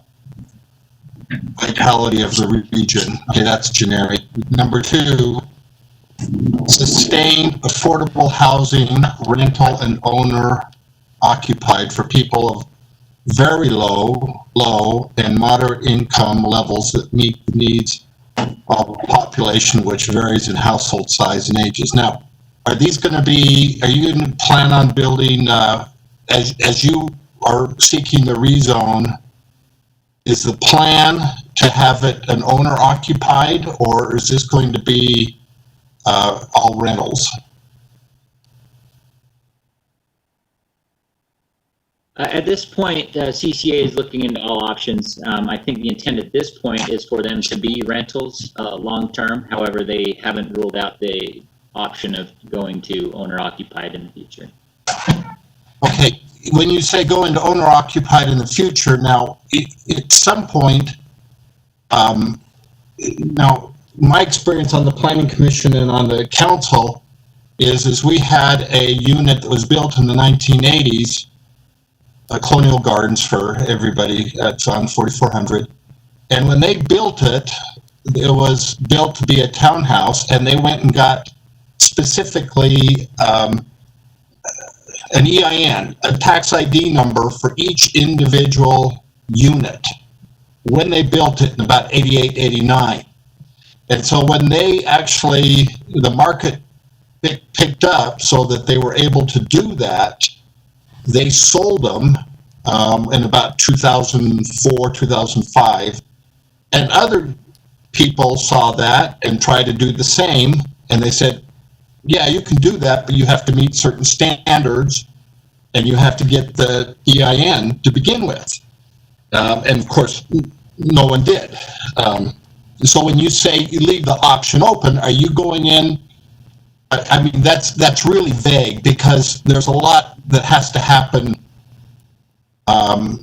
vitality of the region. Okay, that's generic. Number 2, sustain affordable housing, rental and owner occupied for people of very low and moderate income levels that meet the needs of a population which varies in household size and ages. Now, are you going to plan on building, as you are seeking the rezone, is the plan to have it an owner occupied, or is this going to be all rentals? At this point, CCA is looking into all options. I think the intent at this point is for them to be rentals long-term. However, they haven't ruled out the option of going to owner-occupied in the future. Okay, when you say go into owner-occupied in the future, now, at some point, now, my experience on the Planning Commission and on the council is we had a unit that was built in the 1980s, Colonial Gardens for everybody, that's on 4400. And when they built it, it was built to be a townhouse, and they went and got specifically an EIN, a tax ID number for each individual unit when they built it in about 88, 89. And so when they actually, the market picked up so that they were able to do that, they sold them in about 2004, 2005. And other people saw that and tried to do the same. And they said, yeah, you can do that, but you have to meet certain standards and you have to get the EIN to begin with. And of course, no one did. So when you say you leave the option open, are you going in? I mean, that's really vague, because there's a lot that has to happen to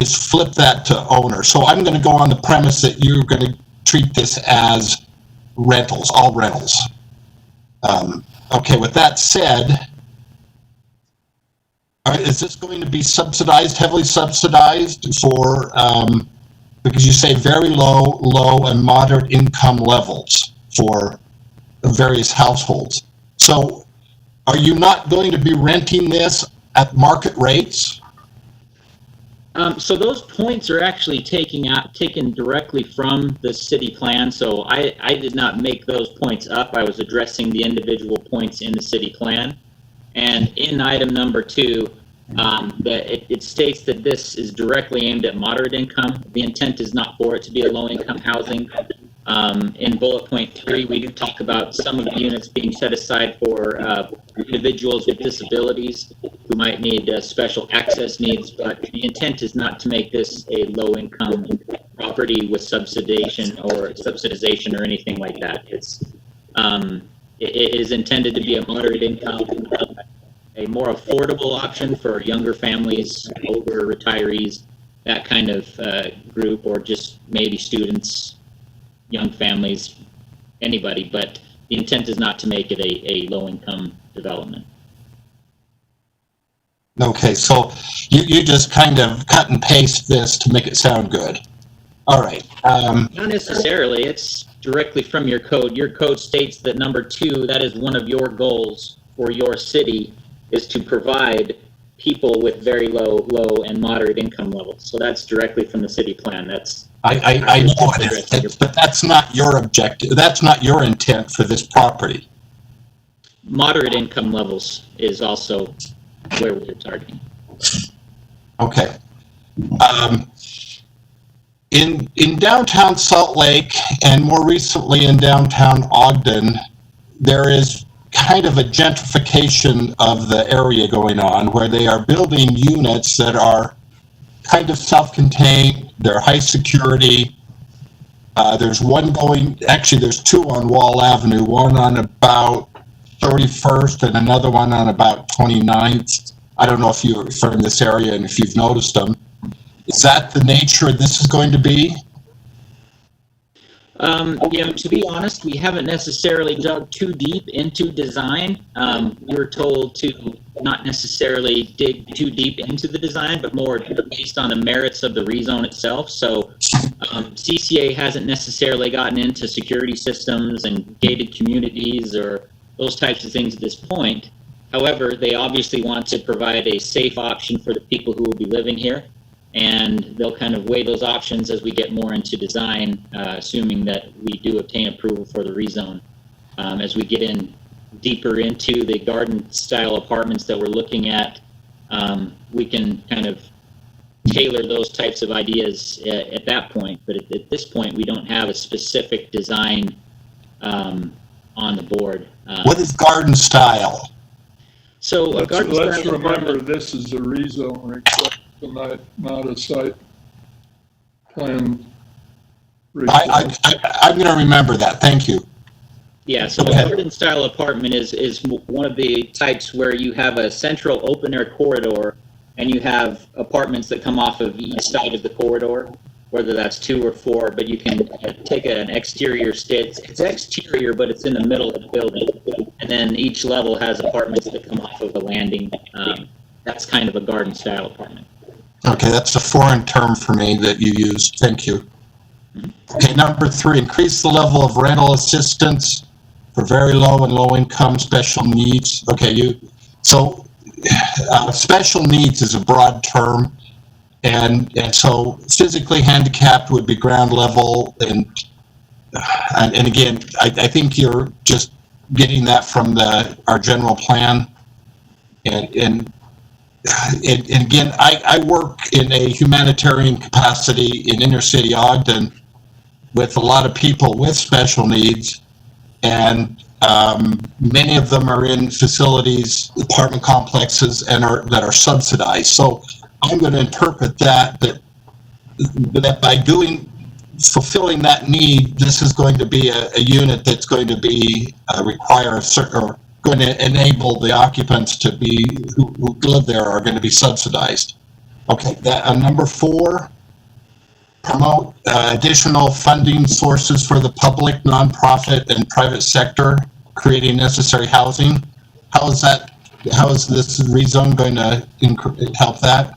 flip that to owner. So I'm going to go on the premise that you're going to treat this as rentals, all rentals. Okay, with that said, is this going to be subsidized, heavily subsidized for, because you say very low and moderate income levels for various households. So are you not going to be renting this at market rates? So those points are actually taken directly from the city plan. So I did not make those points up. I was addressing the individual points in the city plan. And in item number 2, it states that this is directly aimed at moderate income. The intent is not for it to be a low-income housing. In bullet point 3, we do talk about some of the units being set aside for individuals with disabilities who might need special access needs, but the intent is not to make this a low-income property with subsidization or anything like that. It is intended to be a moderate income, a more affordable option for younger families, older retirees, that kind of group, or just maybe students, young families, anybody, but the intent is not to make it a low-income development. Okay, so you just kind of cut and paste this to make it sound good. All right. Not necessarily. It's directly from your code. Your code states that number 2, that is one of your goals for your city, is to provide people with very low and moderate income levels. So that's directly from the city plan. I know it is, but that's not your objective. That's not your intent for this property. Moderate income levels is also where we're targeting. Okay. In downtown Salt Lake, and more recently in downtown Ogden, there is kind of a gentrification of the area going on, where they are building units that are kind of self-contained. They're high security. There's there's 2 on Wall Avenue, one on about 31st and another one on about 29th. I don't know if you're from this area and if you've noticed them. Is that the nature this is going to be? To be honest, we haven't necessarily dug too deep into design. We were told to not necessarily dig too deep into the design, but more based on the merits of the rezone itself. So CCA hasn't necessarily gotten into security systems and gated communities or those types of things at this point. However, they obviously want to provide a safe option for the people who will be living here. And they'll kind of weigh those options as we get more into design, assuming that we do obtain approval for the rezone. As we get in deeper into the garden-style apartments that we're looking at, we can kind of tailor those types of ideas at that point. But at this point, we don't have a specific design on the board. What is garden style? So a garden Let's style remember, apartment- this is a rezone request tonight, not a site plan request. I'm going to remember that. Thank you. Yeah, so a garden style apartment is one of the types where you have a central open air corridor and you have apartments that come off of each side of the corridor, whether that's 2 or 4, but you can take an exterior stitch. It's exterior, but it's in the middle of the building. And then each level has apartments that come off of the landing. That's kind of a garden style apartment. Okay, that's a foreign term for me that you used. Thank you. Okay, number 3, increase the level of rental assistance for very low and low income special needs. Okay, so special needs is a broad term, and so physically handicapped would be ground level, and again, I think you're just getting that from our general plan, and again, I work in a humanitarian capacity in inner city Ogden with a lot of people with special needs, and many of them are in facilities, apartment complexes, and that are subsidized. So I'm going to interpret that by fulfilling that need, this is going to be a unit that's going to be require a certain, or going to enable the occupants to be who live there are going to be subsidized. Okay, number 4, promote additional funding sources for the public, nonprofit, and private sector, creating necessary housing. How is this rezone going to help that?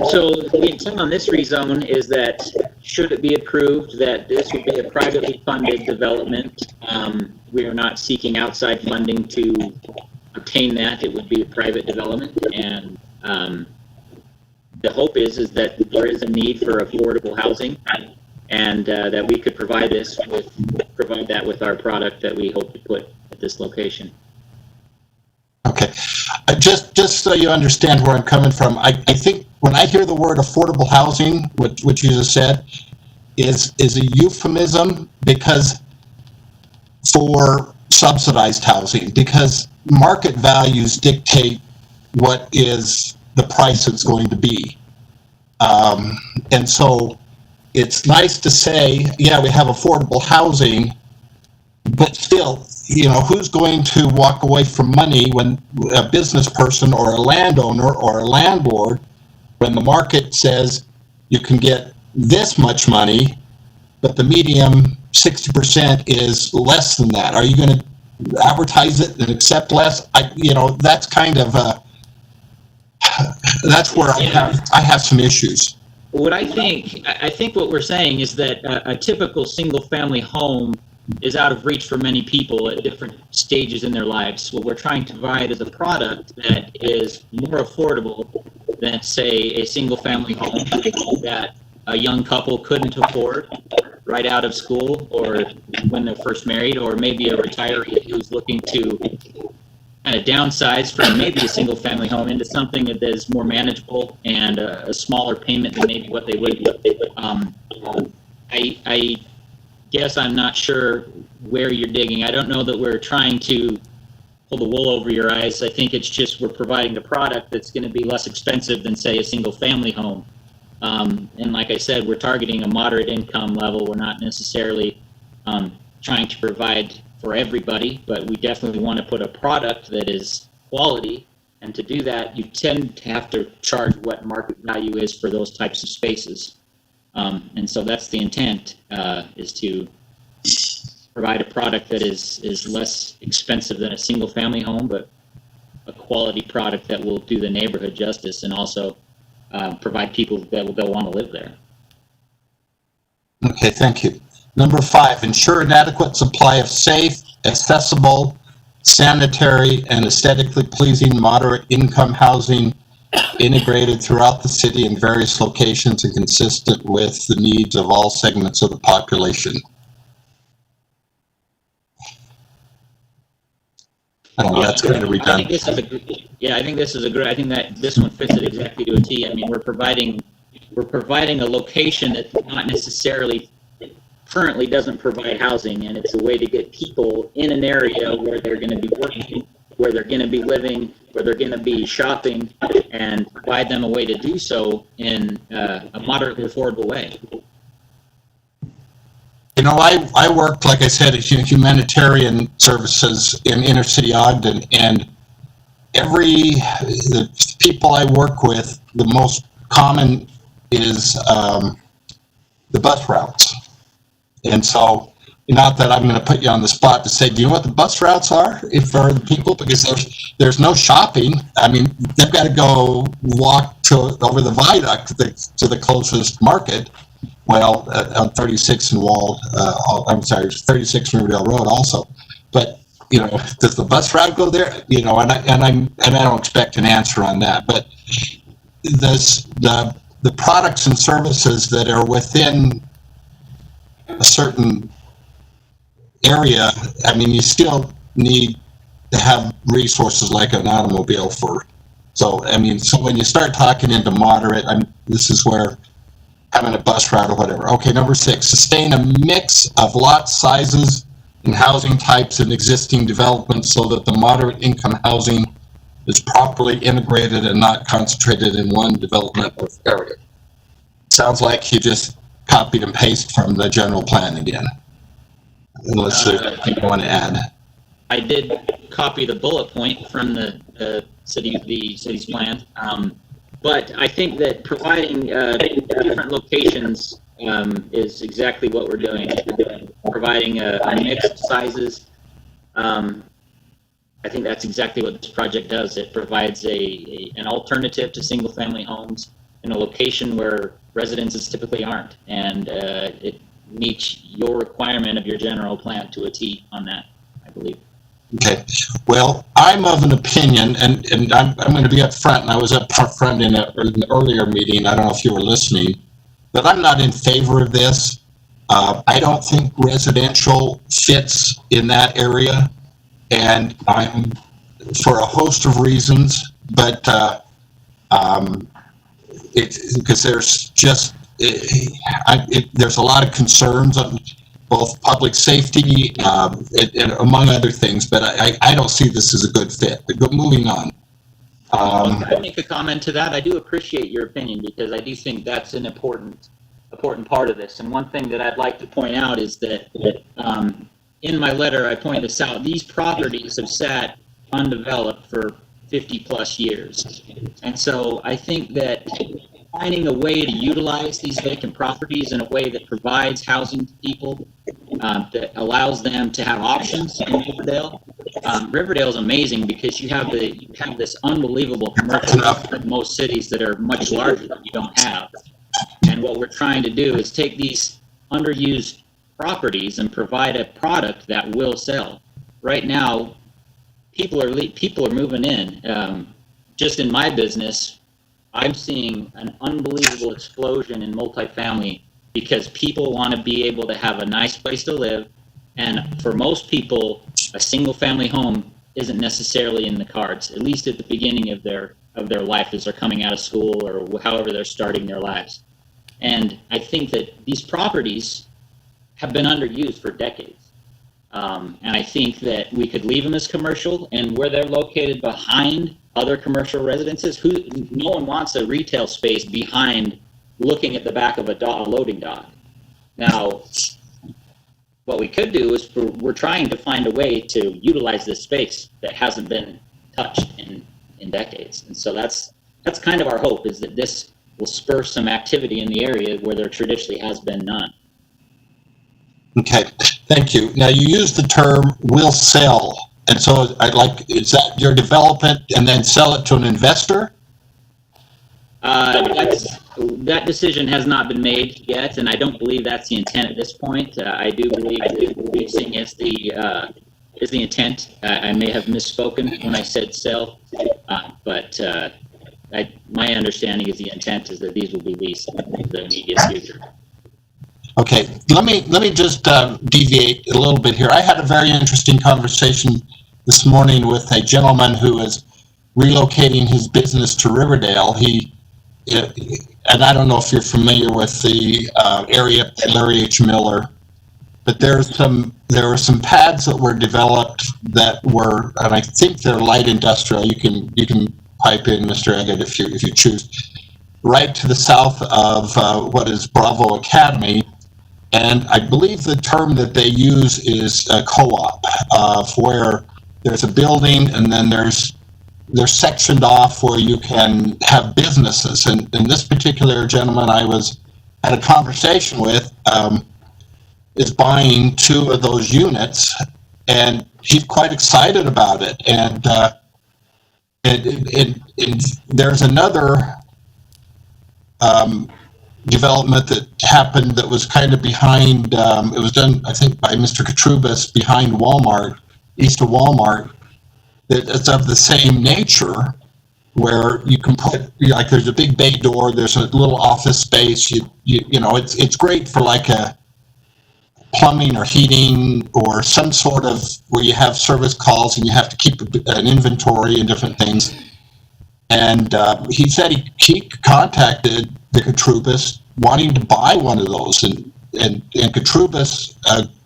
So the intent on this rezone is that, should it be approved, that this would be a privately funded development. We are not seeking outside funding to obtain that. It would be a private development, and the hope is that there is a need for affordable housing, and that we could provide that with our product that we hope to put at this location. Okay, just so you understand where I'm coming from, I think when I hear the word affordable housing, which you just said, is a euphemism for subsidized housing, because market values dictate what is the price it's going to be. And so it's nice to say, yeah, we have affordable housing, but still, who's going to walk away from money when a business person or a landowner or a landlord, when the market says you can get this much money, but the medium 60% is less than that? Are you going to advertise it and accept less? That's kind of that's where I have some issues. I think what we're saying is that a typical single-family home is out of reach for many people at different stages in their lives. What we're trying to provide is a product that is more affordable than, say, a single-family home that a young couple couldn't afford right out of school or when they're first married, or maybe a retiree who's looking to kind of downsize from maybe a single-family home into something that is more manageable and a smaller payment than maybe what they would. I guess I'm not sure where you're digging. I don't know that we're trying to pull the wool over your eyes. I think it's just we're providing a product that's going to be less expensive than, say, a single-family home. And like I said, we're targeting a moderate income level. We're not necessarily trying to provide for everybody, but we definitely want to put a product that is quality. And to do that, you tend to have to charge what market value is for those types of spaces. And so that's the intent, is to provide a product that is less expensive than a single family home, but a quality product that will do the neighborhood justice and also provide people that will want to live there. Okay, thank you. Number 5, ensure an adequate supply of safe, accessible, sanitary, and aesthetically pleasing moderate income housing integrated throughout the city in various locations and consistent with the needs of all segments of the population. I don't know, that's kind of I think redundant. this is I think this is a great. I think that this one fits it exactly to a T. I mean, we're providing a location that not necessarily currently doesn't provide housing, and it's a way to get people in an area where they're going to be working, where they're going to be living, where they're going to be shopping, and provide them a way to do so in a moderately affordable way. You know, I worked, like I said, at humanitarian services in inner city Ogden, and the people I work with, the most common is the bus routes. And so, not that I'm going to put you on the spot to say, do you know what the bus routes are for the people? Because there's no shopping. I mean, they've got to go walk over the viaduct to the closest market. Well, on 36 and 36 Riverdale Road also. But, you know, does the bus route go there? You know, and I don't expect an answer on that. But the products and services that are within a certain area, I mean, you still need to have resources like an automobile so when you start talking into moderate, this is where having a bus route or whatever. Okay, number 6, sustain a mix of lot sizes and housing types in existing developments so that the moderate income housing is properly integrated and not concentrated in one developmental area. Sounds like you just copied and pasted from the general plan again. Unless there's anything you want to add. I did copy the bullet point from the city's plan, but I think that providing different locations is exactly what we're doing. Providing a mixed sizes. I think that's exactly what this project does. It provides an alternative to single-family homes in a location where residences typically aren't, and it meets your requirement of your general plan to a T on that, I believe. Okay. Well, I'm of an opinion, and I'm going to be up front, and I was up front in an earlier meeting. I don't know if you were listening, but I'm not in favor of this. I don't think residential fits in that area, and I'm for a host of reasons, but because there's just there's a lot of concerns on both public safety and among other things, but I don't see this as a good fit. But moving on. I'll make a comment to that. I do appreciate your opinion because I do think that's an important part of this. And one thing that I'd like to point out is that in my letter I point this out. These properties have sat undeveloped for 50 plus years, and so I think that finding a way to utilize these vacant properties in a way that provides housing to people, that allows them to have options in Riverdale. Riverdale is amazing because you have this unbelievable commercial in most cities that are much larger that you don't have. And what we're trying to do is take these underused properties and provide a product that will sell. Right now, people are moving in. Just in my business, I'm seeing an unbelievable explosion in multifamily because people want to be able to have a nice place to live, and for most people, a single-family home isn't necessarily in the cards, at least at the beginning of their life as they're coming out of school or however they're starting their lives. And I think that these properties have been underused for decades. And I think that we could leave them as commercial, and where they're located behind other commercial residences, no one wants a retail space behind looking at the back of a loading dock. Now, what we could do is we're trying to find a way to utilize this space that hasn't been touched in decades. And so that's kind of our hope, is that this spur some activity in the area where there traditionally has been none. Okay, thank you. Now, you use the term "will sell," and so is that your development and then sell it to an investor? That decision has not been made yet, and I don't believe that's the intent at this point. I do believe leasing is the intent. I may have misspoken when I said sell, but my understanding is the intent is that these will be leased in the immediate future. Okay, let me just deviate a little bit here. I had a very interesting conversation this morning with a gentleman who is relocating his business to Riverdale. And I don't know if you're familiar with the area by Larry H. Miller, but there were some pads that were developed that were, and I think they're light industrial. You can pipe in, Mr. Eggett, if you choose, right to the south of what is Bravo Academy. And I believe the term that they use is a co-op, where there's a building and then they're sectioned off where you can have businesses. And this particular gentleman I had a conversation with is buying 2 of those units, and he's quite excited about it. And there's another development that happened that was kind of behind, it was done, I think, by Mr. Katrubis behind Walmart, east of Walmart, that it's of the same nature, where you can put, like, there's a big bay door, there's a little office space, you know, it's great for like a plumbing or heating or some sort of, where you have service calls and you have to keep an inventory and different things. And he said he contacted the Katrubis wanting to buy one of those, and Katrubis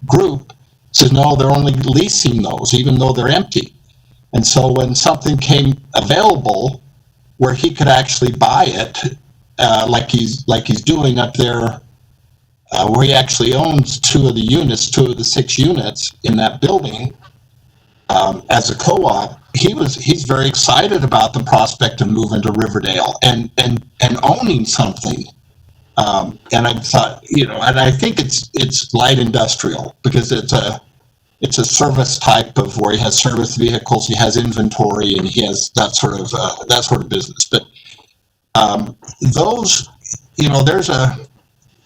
group says, no, they're only leasing those, even though they're empty. And so when something came available where he could actually buy it, like he's doing up there, where he actually owns 2 of the 6 units in that building, as a co-op, he's very excited about the prospect of moving to Riverdale and owning something. And I thought, you know, and I think it's light industrial, because it's a service type of, where he has service vehicles, he has inventory, and he has that sort of business. But those, you know,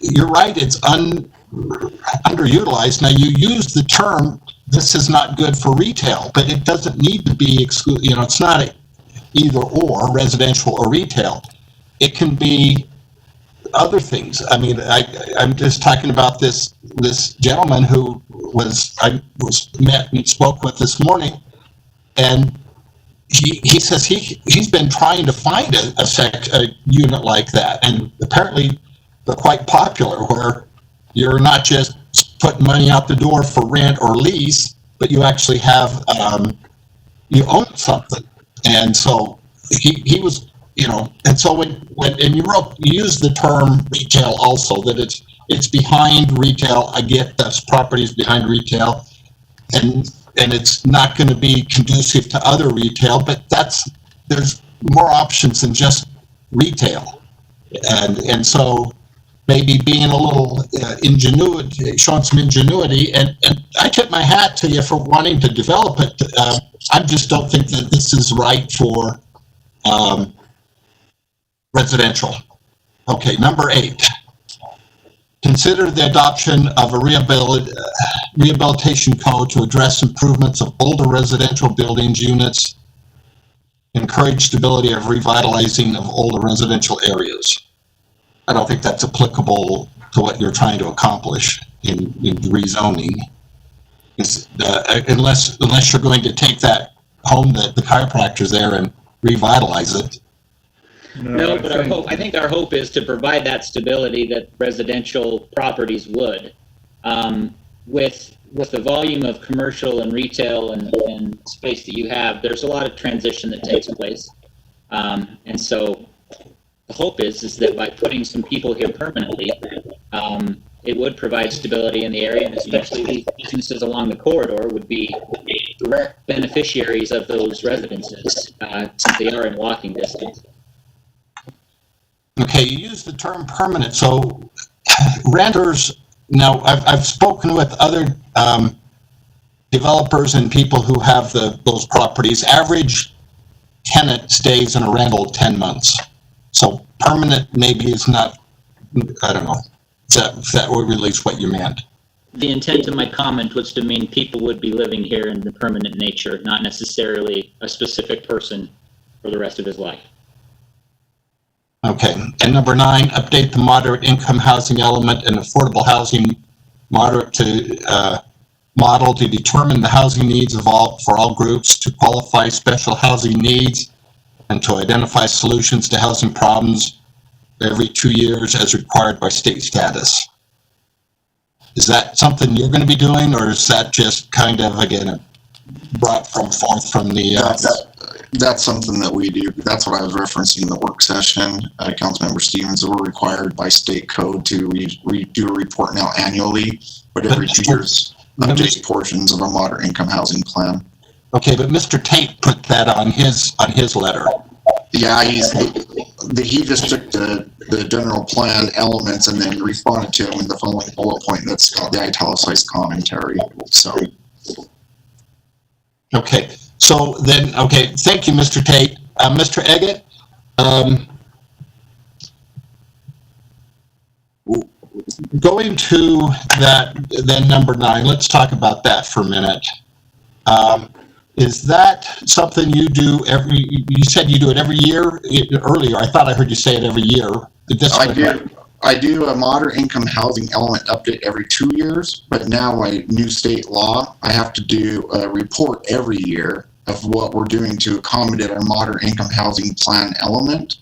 you're right, it's underutilized. Now, you use the term, this is not good for retail, but it doesn't need to be exclusive. You know, it's not either or, residential or retail. It can be other things. I mean, I'm just talking about this gentleman who I met and spoke with this morning, and he says he's been trying to find a unit like that, and apparently they're quite popular, where you're not just putting money out the door for rent or lease, but you actually have you own something. And so he was, you know, and so when you use the term retail also, that it's behind retail. I get that's properties behind retail, and it's not going to be conducive to other retail, but there's more options than just retail, and so maybe being a little showing some ingenuity, and I tip my hat to you for wanting to develop it. I just don't think that this is right for residential. Okay, number 8. Consider the adoption of a rehabilitation code to address improvements of older residential buildings, units, encourage stability of revitalizing of older residential areas. I don't think that's applicable to what you're trying to accomplish in rezoning. Unless you're going to take that home that the chiropractor's there and revitalize it. No, but I think our hope is to provide that stability that residential properties would. With the volume of commercial and retail and space that you have, there's a lot of transition that takes place. And so the hope is that by putting some people here permanently, it would provide stability in the area, and especially the businesses along the corridor would be direct beneficiaries of those residences, since they are in walking distance. Okay, you use the term permanent, so renters, now, I've spoken with other developers and people who have those properties. Average tenant stays in a rental 10 months. So permanent maybe is not, I don't know, if that really is what you meant. The intent of my comment was to mean people would be living here in the permanent nature, not necessarily a specific person for the rest of his life. Okay, and number 9, update the moderate income housing element and affordable housing model to determine the housing needs of all for all groups, to qualify special housing needs, and to identify solutions to housing problems every 2 years as required by state status. Is that something you're going to be doing, or is that just kind of, again, brought forth from the... That's something that we do. That's what I was referencing in the work session. Councilmember Stevens, we're required by state code to do a report now annually, but every 2 years, update portions of our moderate income housing plan. Okay, but Mr. Tate put that on his letter. Yeah, he just took the general plan elements and then responded to them in the following bullet point that's called the italicized commentary. So. Okay, so then, okay, thank you, Mr. Tate. Mr. Eggett, going to that, then number 9, let's talk about that for a minute. Is that something you do you said you do it every year? Earlier, I thought I heard you say it every year. I do a moderate income housing element update every 2 years, but now by new state law, I have to do a report every year of what we're doing to accommodate our moderate income housing plan element.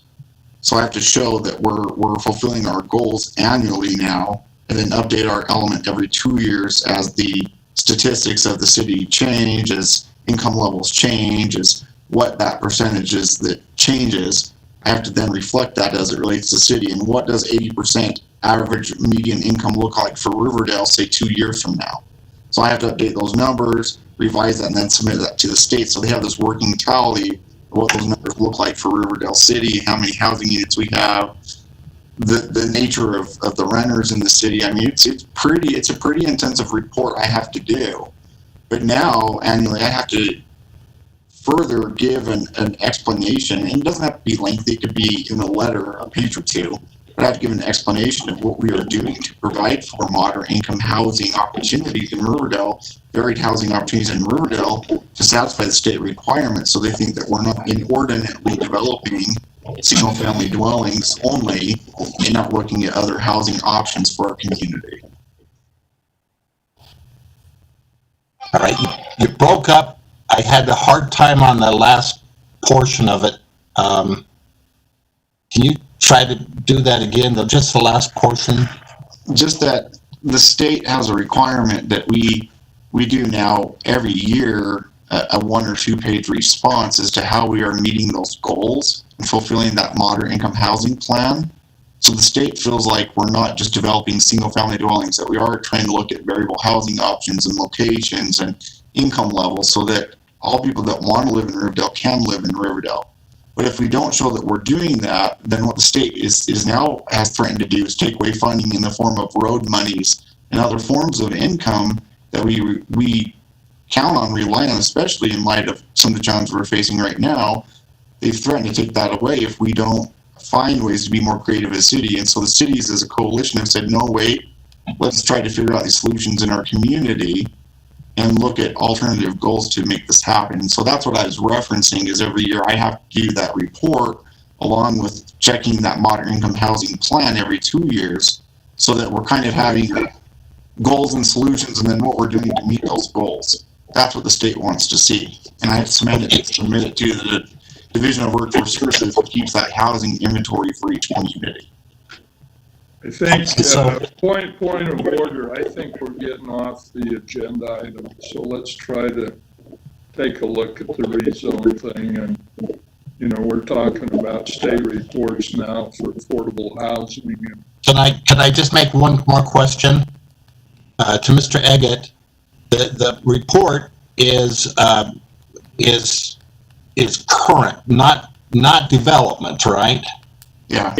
So I have to show that we're fulfilling our goals annually now, and then update our element every 2 years as the statistics of the city change, as income levels change, as what that percentage is that changes. I have to then reflect that as it relates to the city, and what does 80% average median income look like for Riverdale, say 2 years from now. So I have to update those numbers, revise that, and then submit that to the state. So they have this working tally of what those numbers look like for Riverdale City, how many housing units we have, the nature of the renters in the city. I mean, it's a pretty intensive report I have to do. But now, annually, I have to further give an explanation, and it doesn't have to be lengthy, it could be in a letter, a page or two, but I have to give an explanation of what we are doing to provide for moderate income housing opportunities in Riverdale, varied housing opportunities in Riverdale to satisfy the state requirements, so they think that we're not inordinately developing single family dwellings only and not looking at other housing options for our community. All right, you broke up. I had a hard time on the last portion of it. Can you try to do that again, just the last portion? Just that the state has a requirement that we do now every year, a 1 or 2 page response as to how we are meeting those goals and fulfilling that moderate income housing plan. So the state feels like we're not just developing single family dwellings, that we are trying to look at variable housing options and locations and income levels so that all people that want to live in Riverdale can live in Riverdale. But if we don't show that we're doing that, then what the state is now has threatened to do is take away funding in the form of road monies and other forms of income that we count on, rely on, especially in light of some of the challenges we're facing right now. They've threatened to take that away if we don't find ways to be more creative as a city. And so the cities as a coalition have said, no, wait, let's try to figure out these solutions in our community and look at alternative goals to make this happen. And so that's what I was referencing, is every year I have to do that report along with checking that moderate income housing plan every 2 years, so that we're kind of having goals and solutions and then what we're doing to meet those goals. That's what the state wants to see. And I have submitted it to the Division of Workforce Services, which keeps that housing inventory for each community. I think, point of order, I think we're getting off the agenda item, so let's try to take a look at the rezone thing. And, you know, we're talking about state reports now for affordable housing. Can I just make one more question to Mr. Eggett? The report is current, not development, right? Yeah.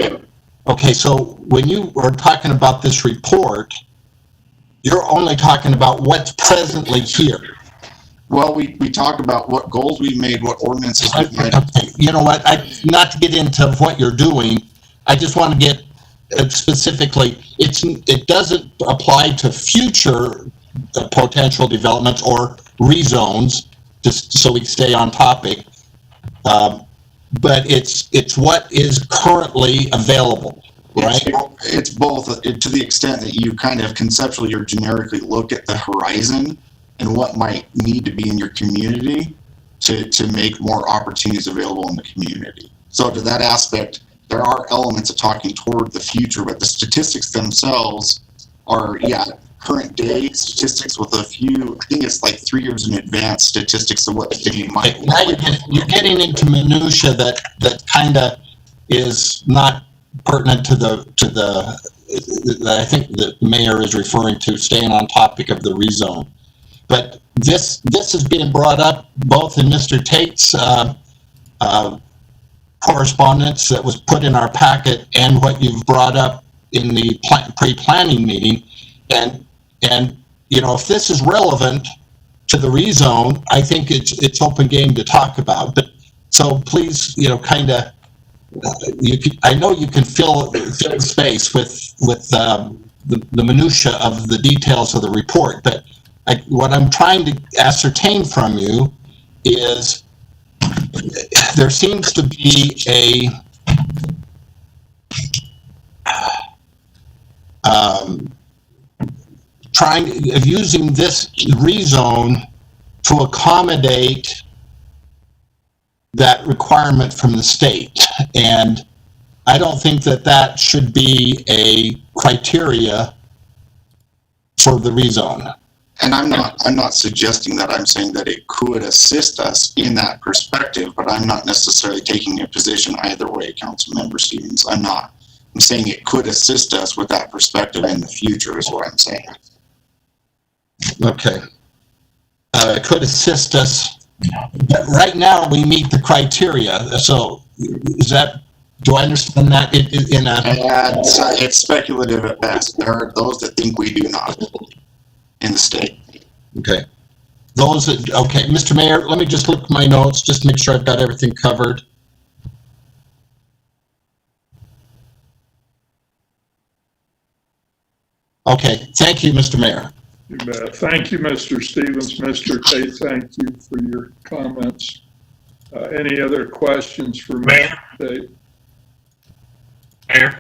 Okay, so when you are talking about this report, you're only talking about what's presently here. Well, we talk about what goals we've made, what ordinances we've made. Okay, you know what, not to get into what you're doing, I just want to get specifically, it doesn't apply to future potential developments or rezones, just so we stay on topic. But it's what is currently available, right? It's both, to the extent that you kind of conceptually or generically look at the horizon and what might need to be in your community to make more opportunities available in the community. So to that aspect, there are elements of talking toward the future, but the statistics themselves are, current day statistics with a few, I think it's like 3 years in advance statistics of what the city might now you're getting into minutia that kind of is not pertinent to the I think the mayor is referring to, staying on topic of the rezone. But this is being brought up both in Mr. Tate's correspondence that was put in our packet and what you've brought up in the pre-planning meeting. And you know, if this is relevant to the rezone, I think it's open game to talk about. But so please, you know, kind of, I know you can fill space with the minutia of the details of the report, but what I'm trying to ascertain from you is there seems to be a trying of using this rezone to accommodate that requirement from the state, and I don't think that should be a criteria for the rezone. And I'm not suggesting that. I'm saying that it could assist us in that perspective, but I'm not necessarily taking a position either way, Councilmember Stevens. I'm not. I'm saying it could assist us with that perspective in the future is what I'm saying. Okay. It could assist us, but right now we meet the criteria. So is that, do I understand that it's speculative at best. There are those that think we do not in the state. Okay. Okay, Mr. Mayor, let me just look at my notes, just to make sure I've got everything covered. Okay, thank you, Mr. Mayor. You bet. Thank you, Mr. Stevens. Mr. Tate, thank you for your comments. Any other questions for Mr. Tate? Mayor?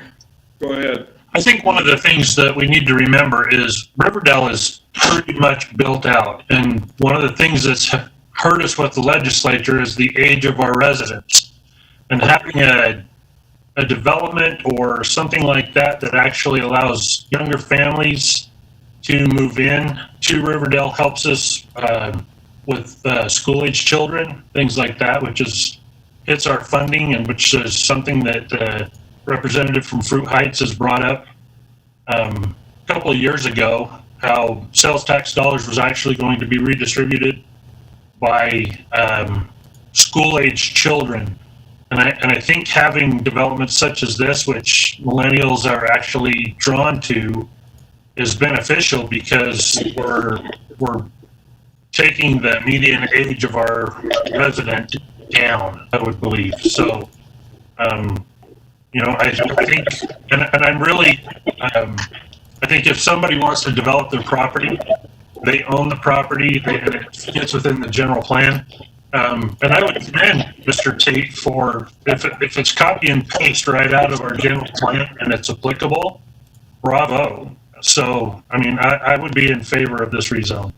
Go ahead. I think one of the things that we need to remember is Riverdale is pretty much built out. And one of the things that's hurt us with the legislature is the age of our residents. And having a development or something like that that actually allows younger families to move in to Riverdale helps us with school-age children, things like that, which hits our funding, and which is something that representative from Fruit Heights has brought up a couple of years ago, how sales tax dollars was actually going to be redistributed by school-age children. And I think having developments such as this, which millennials are actually drawn to, is beneficial because we're taking the median age of our resident down, I would believe. So, you know, I think, and I'm really, I think if somebody wants to develop their property, they own the property, and it fits within the general plan. And I would commend Mr. Tate for, if it's copy and paste right out of our general plan and it's applicable, bravo. So, I mean, I would be in favor of this rezone.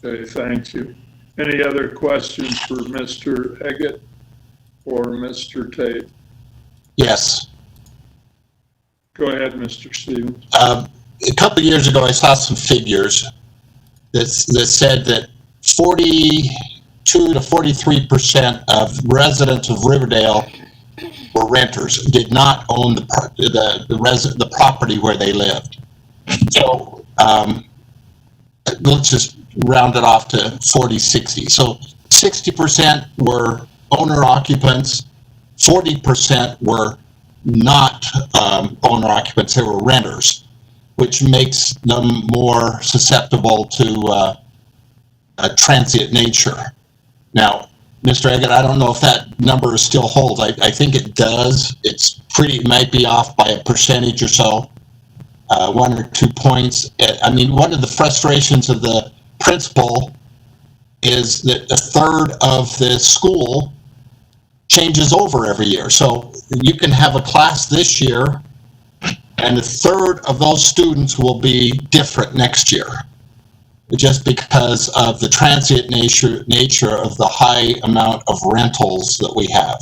Okay, thank you. Any other questions for Mr. Eggett or Mr. Tate? Yes. Go ahead, Mr. Stevens. A couple of years ago, I saw some figures that said that 42 to 43% of residents of Riverdale were renters, did not own the property where they lived. So let's just round it off to 40, 60. So 60% were owner occupants, 40% were not owner occupants, they were renters, which makes them more susceptible to a transient nature. Now, Mr. Eggett, I don't know if that number still holds. I think it does. It's pretty, it might be off by a percentage or so, 1 or 2 points. I mean, one of the frustrations of the principal is that a third of the school changes over every year. So you can have a class this year and a third of those students will be different next year, just because of the transient nature of the high amount of rentals that we have.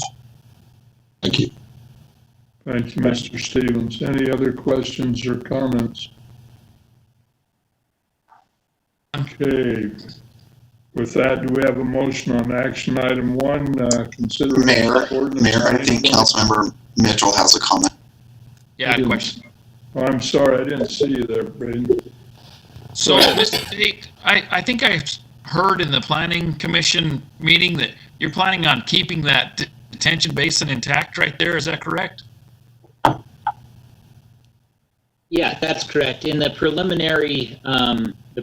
Thank you. Thank you, Mr. Stevens. Any other questions or comments? Okay. With that, do we have a motion on action item 1? Consideration Mayor, of ordinance I think 91? Councilmember Mitchell has a comment. Yeah, question. Oh, I'm sorry, I didn't see you there, Braden. So, Mr. Tate, I think I heard in the planning commission meeting that you're planning on keeping that detention basin intact right there. Is that correct? Yeah, that's correct. In the preliminary,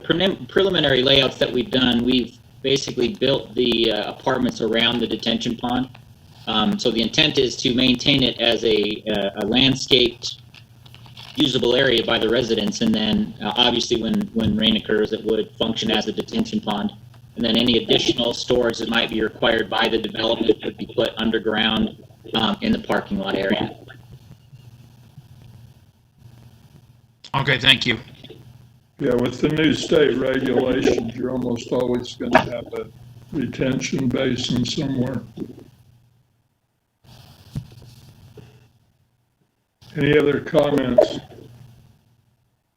preliminary layouts that we've done, we've basically built the apartments around the detention pond. So the intent is to maintain it as a landscaped, usable area by the residents, and then obviously when rain occurs, it would function as a detention pond. And then any additional storage that might be required by the development would be put underground in the parking lot area. Okay, thank you. Yeah, with the new state regulations, you're almost always going to have a retention basin somewhere. Any other comments?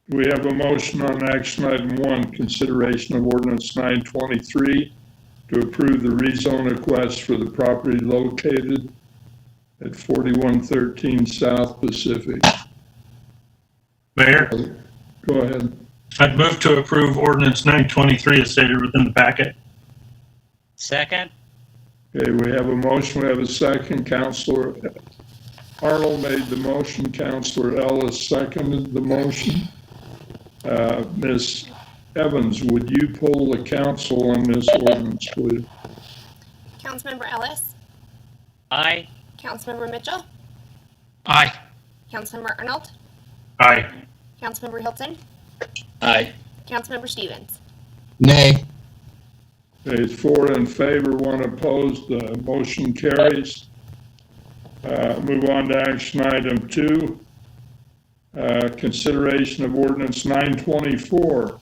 We have a motion on action item 1, consideration of ordinance 923 to approve the rezone request for the property located at 4113 South Pacific. Mayor, Go ahead. I'd move to approve ordinance 923 as stated within the packet. Second? Okay, we have a motion, we have a second. Councilor Arnold made the motion, Councilor Ellis seconded the motion. Ms. Evans, would you poll the council on this ordinance, please? Councilmember Ellis, Aye. Councilmember Mitchell, Aye. Councilmember Arnold, Aye. Councilmember Hilton, Aye. Councilmember Stevens. Nay. Okay, it's 4 in favor, 1 opposed, the motion carries. Move on to action item 2. Consideration of ordinance 924.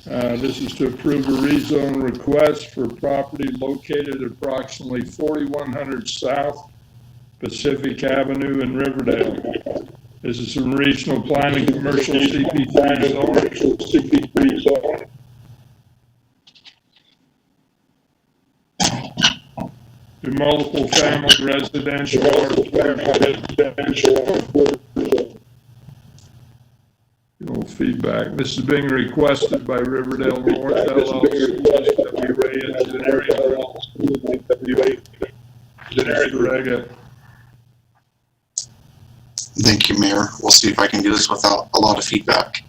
This is to approve a rezone request for property located at approximately 4100 South Pacific Avenue in Riverdale. This is some regional planning commercial CP3 zone. To multiple family residential or no feedback. This is being requested by Riverdale North LLC, WA. Thank you, Mayor. We'll see if I can do this without a lot of feedback.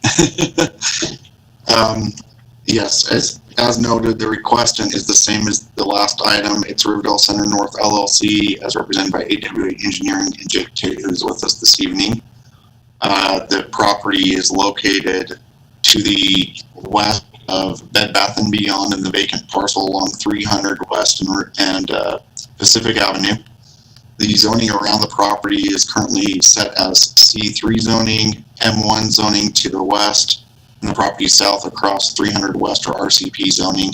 Yes, as noted, the request is the same as the last item. It's Riverdale Center North LLC, as represented by AWA Engineering and Jake Tate, who's with us this evening. The property is located to the west of Bed Bath & Beyond in the vacant parcel along 300 West and Pacific Avenue. The zoning around the property is currently set as C3 zoning, M1 zoning to the west, and the property south across 300 West or RCP zoning.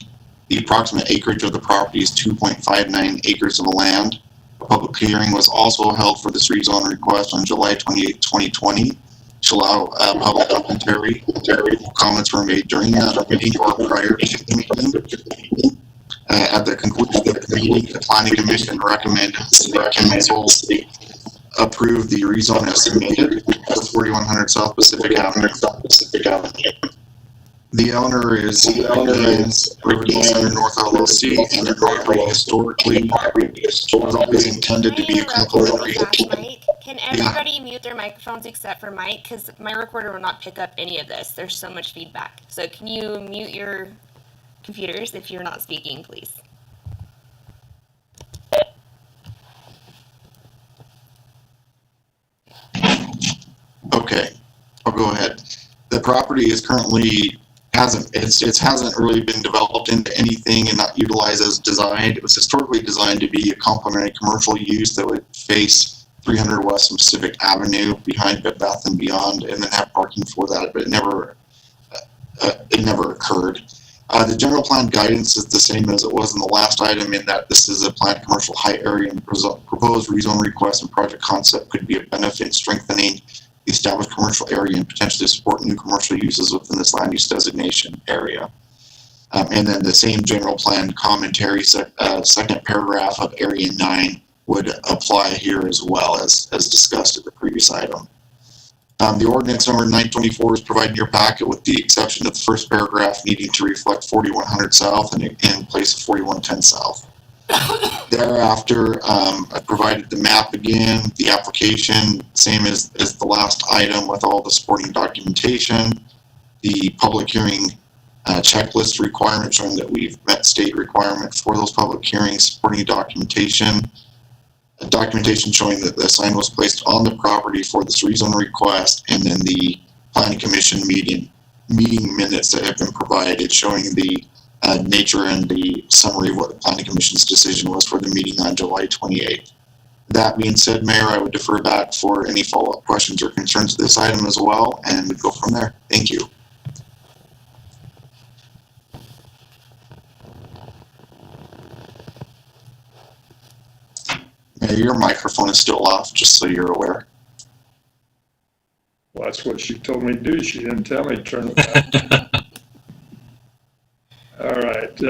The approximate acreage of the property is 2.59 acres of land. A public hearing was also held for this rezone request on July 28, 2020 to allow public commentary. Comments were made during that meeting or prior to the meeting. At the conclusion of the meeting, the Planning Commission recommended the City Council approve the rezone as submitted for 4100 South Pacific Avenue. The owner is Riverdale Center North LLC, and the property historically was always intended to be a complementary. Can everybody mute their microphones except for Mike? Because my recorder will not pick up any of this. There's so much feedback. So can you mute your computers if you're not speaking, please? Okay, I'll go ahead. The property is currently hasn't really been developed into anything and not utilized as designed. It was historically designed to be a complementary commercial use that would face 300 West Pacific Avenue behind Bed Bath and Beyond, and then have parking for that, but it never occurred. The general plan guidance is the same as it was in the last item, in that this is a planned commercial high area, and proposed rezone request and project concept could be a benefit in strengthening the established commercial area and potentially support new commercial uses within this land use designation area. And then the same general plan commentary, second paragraph of area 9 would apply here as well as discussed at the previous item. The ordinance number 924 is provided in your packet, with the exception of the first paragraph needing to reflect 4100 South and in place of 4110 South. Thereafter, I provided the map again, the application, same as the last item, with all the supporting documentation, the public hearing checklist requirement showing that we've met state requirement for those public hearings, supporting documentation, documentation showing that the sign was placed on the property for this rezone request, and then the planning commission meeting minutes that have been provided showing the nature and the summary of what the planning commission's decision was for the meeting on July 28th. That being said, Mayor, I would defer back for any follow-up questions or concerns to this item as well, and we'd go from there. Thank you. Mayor, your microphone is still off, just so you're aware. Well, that's what she told me to do. She didn't tell me to turn it back. All right.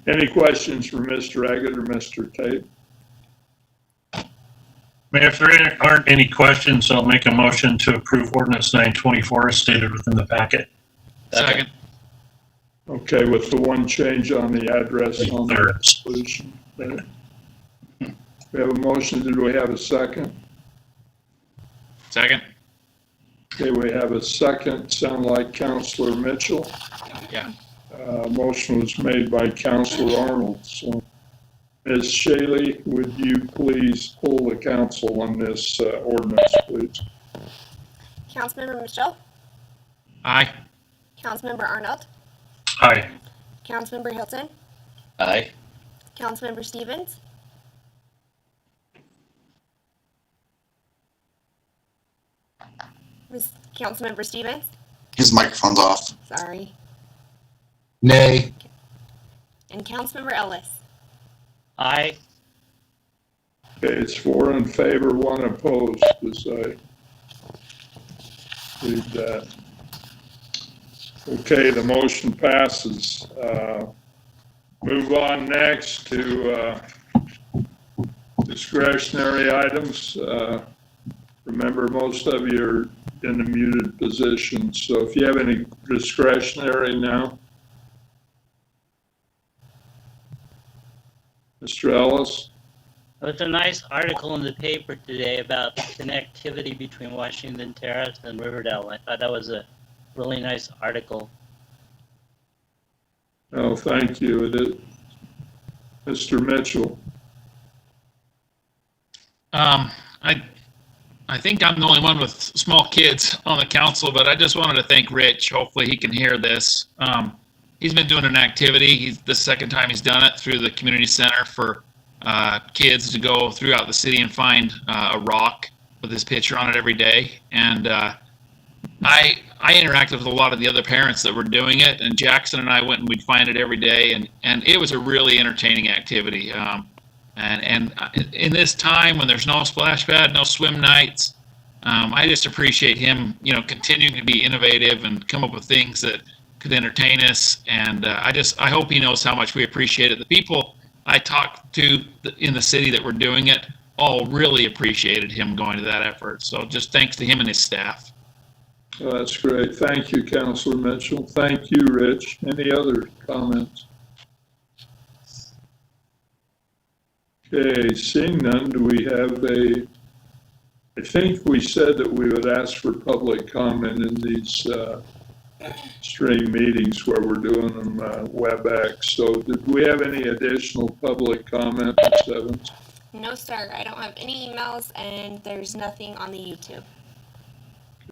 Any questions for Mr. Aggett or Mr. Tate? Mayor, if there aren't any questions, I'll make a motion to approve ordinance 924 as stated within the packet. Second. Okay, with the one change on the address on the resolution. We have a motion. Did we have a second? Second. Okay, we have a second. Sound like Councilor Mitchell? Yeah. Motion was made by Councilor Arnold. So, Ms. Shaley, would you please pull the council on this ordinance, please? Councilmember Mitchell? Aye. Councilmember Arnold? Aye. Councilmember Hilton? Aye. Councilmember Stevens? Councilmember Stevens? His microphone's off. Sorry. Nay. And Councilmember Ellis? Aye. Okay, it's 4 in favor, 1 opposed, as I read that. Okay, the motion passes. Move on next to discretionary items. Remember, most of you are in a muted position, so if you have any discretionary now. Mr. Ellis? There was a nice article in the paper today about the connectivity between Washington Terrace and Riverdale. I thought that was a really nice article. Oh, thank you. Mr. Mitchell? I think I'm the only one with small kids on the council, but I just wanted to thank Rich. Hopefully he can hear this. He's been doing an activity. He's the second time he's done it through the community center for kids to go throughout the city and find a rock with his picture on it every day. And I interacted with a lot of the other parents that were doing it, and Jackson and I went and we'd find it every day, and it was a really entertaining activity. And in this time when there's no splash pad, no swim nights, I just appreciate him, continuing to be innovative and come up with things that could entertain us. And I hope he knows how much we appreciate it. The people I talked to in the city that were doing it all really appreciated him going to that effort. So just thanks to him and his staff. Oh, that's great. Thank you, Councilor Mitchell. Thank you, Rich. Any other comments? Okay, seeing none, do we have a I think we said that we would ask for public comment in these stream meetings where we're doing them WebEx. So did we have any additional public comment, Ms. Evans? No, sir. I don't have any emails, and there's nothing on the YouTube.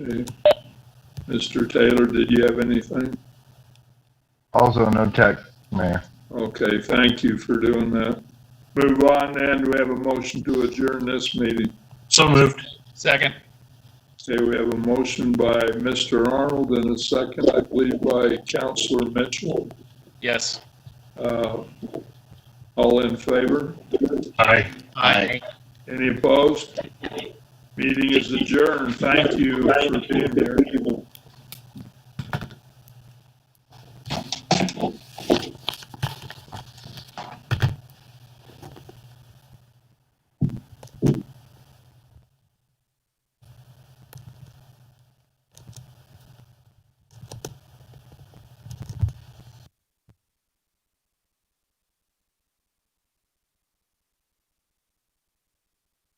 Okay. Mr. Taylor, did you have anything? Also, no text, Mayor. Okay, thank you for doing that. Move on then. Do we have a motion to adjourn this meeting? So moved. Second. Okay, we have a motion by Mr. Arnold and a second, I believe, by Counselor Mitchell. Yes. All in favor? Aye. Aye. Any opposed? Meeting is adjourned. Thank you for being here.